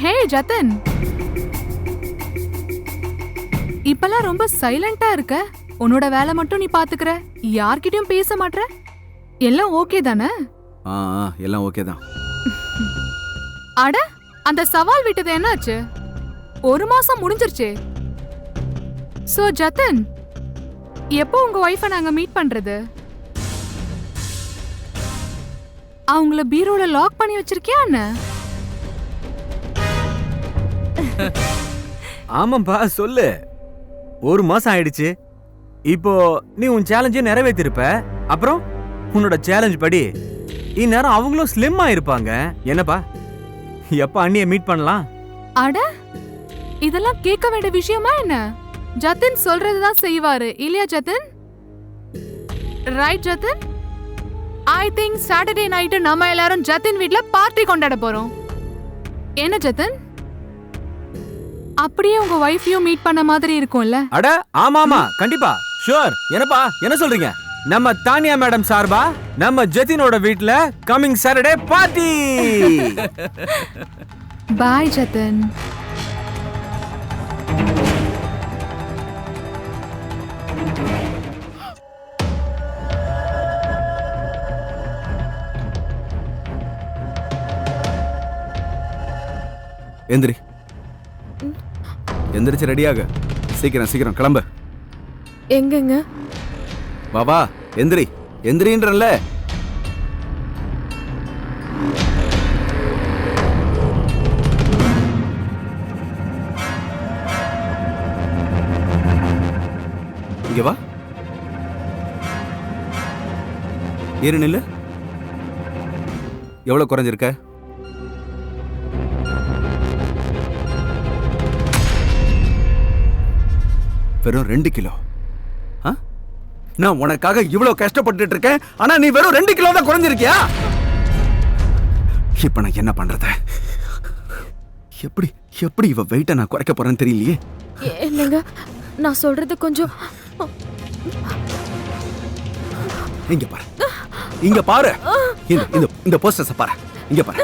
ஹே ஜதன், இப்பெல்லாம் ரொம்ப சைலண்டா இருக்க. உன்னோட வேலை மட்டும் நீ பாத்துக்கிற, யார்கிட்டயும் பேச மாட்ற. எல்லாம் ஓகே தானே? எல்லாம் ஓகே தான். அட, அந்த சவால் விட்டது என்னாச்சு? 1 மாசம் முடிஞ்சிருச்சு. சோ ஜதன், எப்போ உங்க ஒய்ஃபை நாங்க மீட் பண்றது? அவங்கள பீரோல லாக் பண்ணி வச்சிருக்கியா என்ன? ஆமாப்பா, சொல்லு. 1 மாசம் ஆயிடுச்சு. இப்போ நீ உன் சேலஞ்சை நிறைவேற்றிருப்ப. அப்புறம் உன்னோட சேலஞ்ச் படி இந்நேரம் அவங்களும் ஸ்லிம் ஆயிருப்பாங்க. என்னப்பா, எப்ப அண்ணியை மீட் பண்ணலாம்? அட, இதெல்லாம் கேட்க வேண்டிய விஷயமா என்ன? ஜதின் சொல்றதுதான் செய்வாரு இல்லையா Jatin? Right Jatin? I think Saturday night நம்ம எல்லாரும் ஜதின் வீட்ல பார்ட்டி கொண்டாட போறோம். என்ன ஜதின், அப்படியே உங்க வைஃபையும் மீட் பண்ண மாதிரி இருக்கும்ல? அட ஆமா ஆமா, கண்டிப்பா, ஷூர். என்னப்பா, என்ன சொல்றீங்க? நம்ம தானியா மேடம் சார்பா நம்ம ஜதினோட வீட்ல கமிங் சாட்டர்டே பார்ட்டி. பாய் ஜதன். எந்திரி, எந்திரிச்சு ரெடியாக. சீக்கிரம் சீக்கிரம் கிளம்பு. எங்கங்க? பாபா எந்திரி, எந்திரின்றல்ல. இங்க வா. ஏறு, நில்லு. எவ்வளவு குறைஞ்சிருக்க? வெறும் 2 கிலோ. நான் உனக்காக இவ்வளவு கஷ்டப்பட்டு இருக்கேன், ஆனா நீ வெறும் 2 கிலோ தான் குறைஞ்சிருக்கியா? இப்ப நான் என்ன பண்றது? எப்படி எப்படி இவ வெயிட்ட நான் குறைக்க போறேன்னு தெரியலையே. என்னங்க, நான் சொல்றது கொஞ்சம். இங்க பாரு, இங்க பாரு. இந்த போஸ்டர்ஸ் பாரு. இங்க பாரு.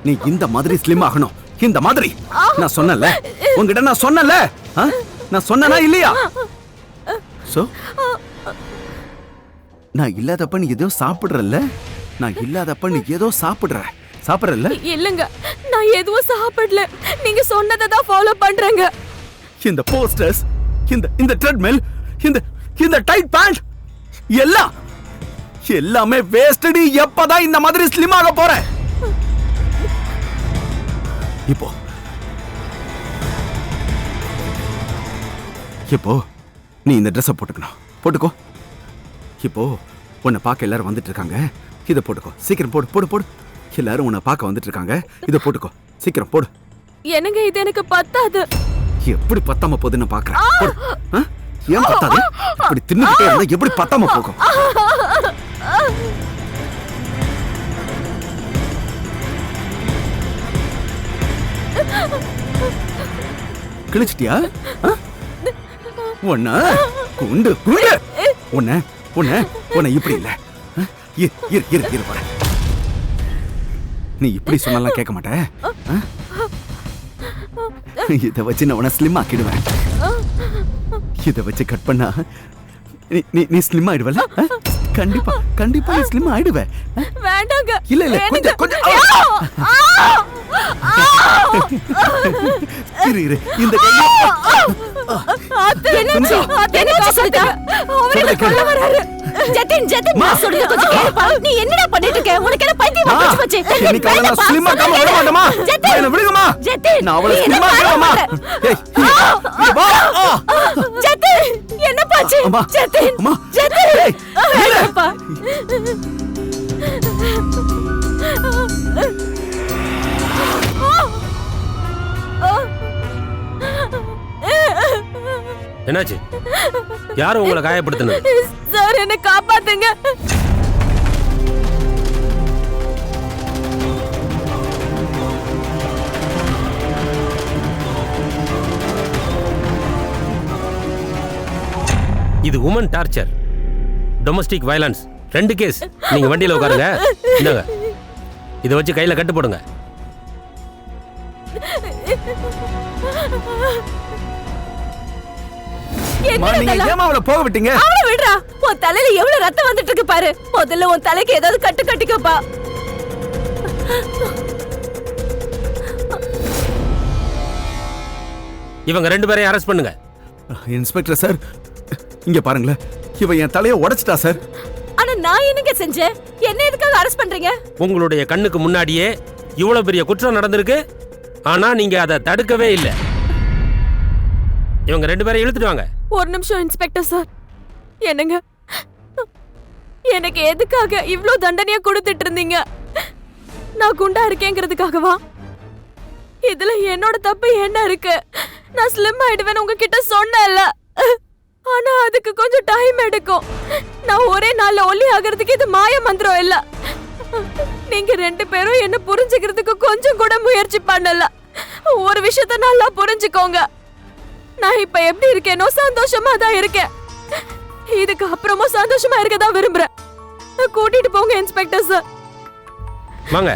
நீ இந்த மாதிரி ஸ்லிம் ஆகணும். இந்த மாதிரி நான் சொன்னல, உன்கிட்ட நான் சொன்னல. நான் சொன்னனா இல்லையா? சோ நான் இல்லாதப்ப நீ ஏதோ சாப்பிடுறல்ல. நான் இல்லாதப்ப நீ ஏதோ சாப்பிடுறல்ல. இல்லங்க, நான் எதுவும் சாப்பிடல. நீங்க சொன்னதை தான் ஃபாலோ பண்றேங்க. இந்த போஸ்டர்ஸ், இந்த ட்ரெட்மில், இந்த டைட் பேண்ட் எல்லாமே வேஸ்டடி. எப்பதான் இந்த மாதிரி ஸ்லிம் ஆக போற? இப்போ நீ இந்த ட்ரெஸ்ஸை போட்டுக்கோ. இப்போ உன்னை பார்க்க எல்லாரும் வந்துட்டு இருக்காங்க. இதை போட்டுக்கோ. சீக்கிரம் போடு. எல்லாரும் உன்னை பார்க்க வந்துட்டு இருக்காங்க. இதை போட்டுக்கோ. சீக்கிரம் போடு. என்னங்க, இது எனக்கு பத்தாது. எப்படி பத்தாம போகுதுன்னு பாக்குறேன். ஏன் பத்தாது? இப்படி தின்னுக்கிட்டே இருந்தா எப்படி பத்தாம போகும்? கிழிச்சிட்டியா? உன்ன குண்டு உன்ன இப்படி இல்ல. இரு போற. நீ இப்படி சொன்னாலாம் கேட்க மாட்டேன். இதை வச்சு நான் உன்னை ஸ்லிம் ஆக்கிடுவேன். இதை வச்சு கட் பண்ணா நீ ஸ்லிம் ஆயிடுவல. கண்டிப்பா நீ ஸ்லிம் ஆயிடுவ. வேண்டாங்க. இல்ல கொஞ்சம் இரு. இந்த நீ என்னடா பண்ணிட்டு இருக்க? உனக்கு என்ன பைத்தியமா போச்சு? நான் ஸ்லிம் ஆகாம விட மாட்டேமா? என்ன விடுங்கமா? நான் அவளை ஸ்லிம் ஆக்கறேமா? என்ன பாச்சு? என்னாச்சு? யாரும் உங்களை காயப்படுத்தினது? சார், என்ன காப்பாத்துங்க. இது woman torture, domestic violence, 2 case. நீங்க வண்டியில உட்காருங்க. இந்தாங்க, இதை வச்சு கையில கட்டு போடுங்க. போக விட்டீங்க. அவளை விடுறா. உன் தலையில எவ்வளவு ரத்தம் வந்துட்டு இருக்கு பாரு. முதல்ல உன் தலைக்கு ஏதாவது கட்டு கட்டிக்கப்பா. இவங்க 2 பேரையும் அரெஸ்ட் பண்ணுங்க. இன்ஸ்பெக்டர் சார், இங்க பாருங்களேன். இவன் என் தலையை உடைச்சிட்டா சார். ஆனா நான் என்னங்க செஞ்சேன்? என்ன எதுக்காக அரெஸ்ட் பண்றீங்க? உங்களுடைய கண்ணுக்கு முன்னாடியே இவ்வளவு பெரிய குற்றம் நடந்திருக்கு, ஆனா நீங்க அதை தடுக்கவே இல்லை. இவங்க 2 பேரையும் இழுத்துட்டு வாங்க. ஒரு நிமிஷம் இன்ஸ்பெக்டர் சார். என்னங்க, எனக்கு எதுக்காக இவ்ளோ தண்டனையா கொடுத்துட்டு இருந்தீங்க? நான் குண்டா இருக்கேங்கிறதுக்காகவா? இதுல என்னோட தப்பு என்ன இருக்கு? நான் ஸ்லிம் ஆயிடுவேன்னு உங்ககிட்ட சொன்னேன்ல. ஆனா அதுக்கு கொஞ்சம் டைம் எடுக்கும். நான் ஒரே நாள்ல ஒல்லி ஆகிறதுக்கு இது மாய மந்திரம் இல்ல. நீங்க 2 பேரும் என்ன புரிஞ்சுக்கிறதுக்கு கொஞ்சம் கூட முயற்சி பண்ணல. ஒரு விஷயத்த நல்லா புரிஞ்சுக்கோங்க. நான் இப்ப எப்படி இருக்கேனோ சந்தோஷமா தான் இருக்கேன். இதுக்கு அப்புறமா சந்தோஷமா இருக்க தான் விரும்புறேன். கூட்டிட்டு போங்க இன்ஸ்பெக்டர் சார். வாங்க.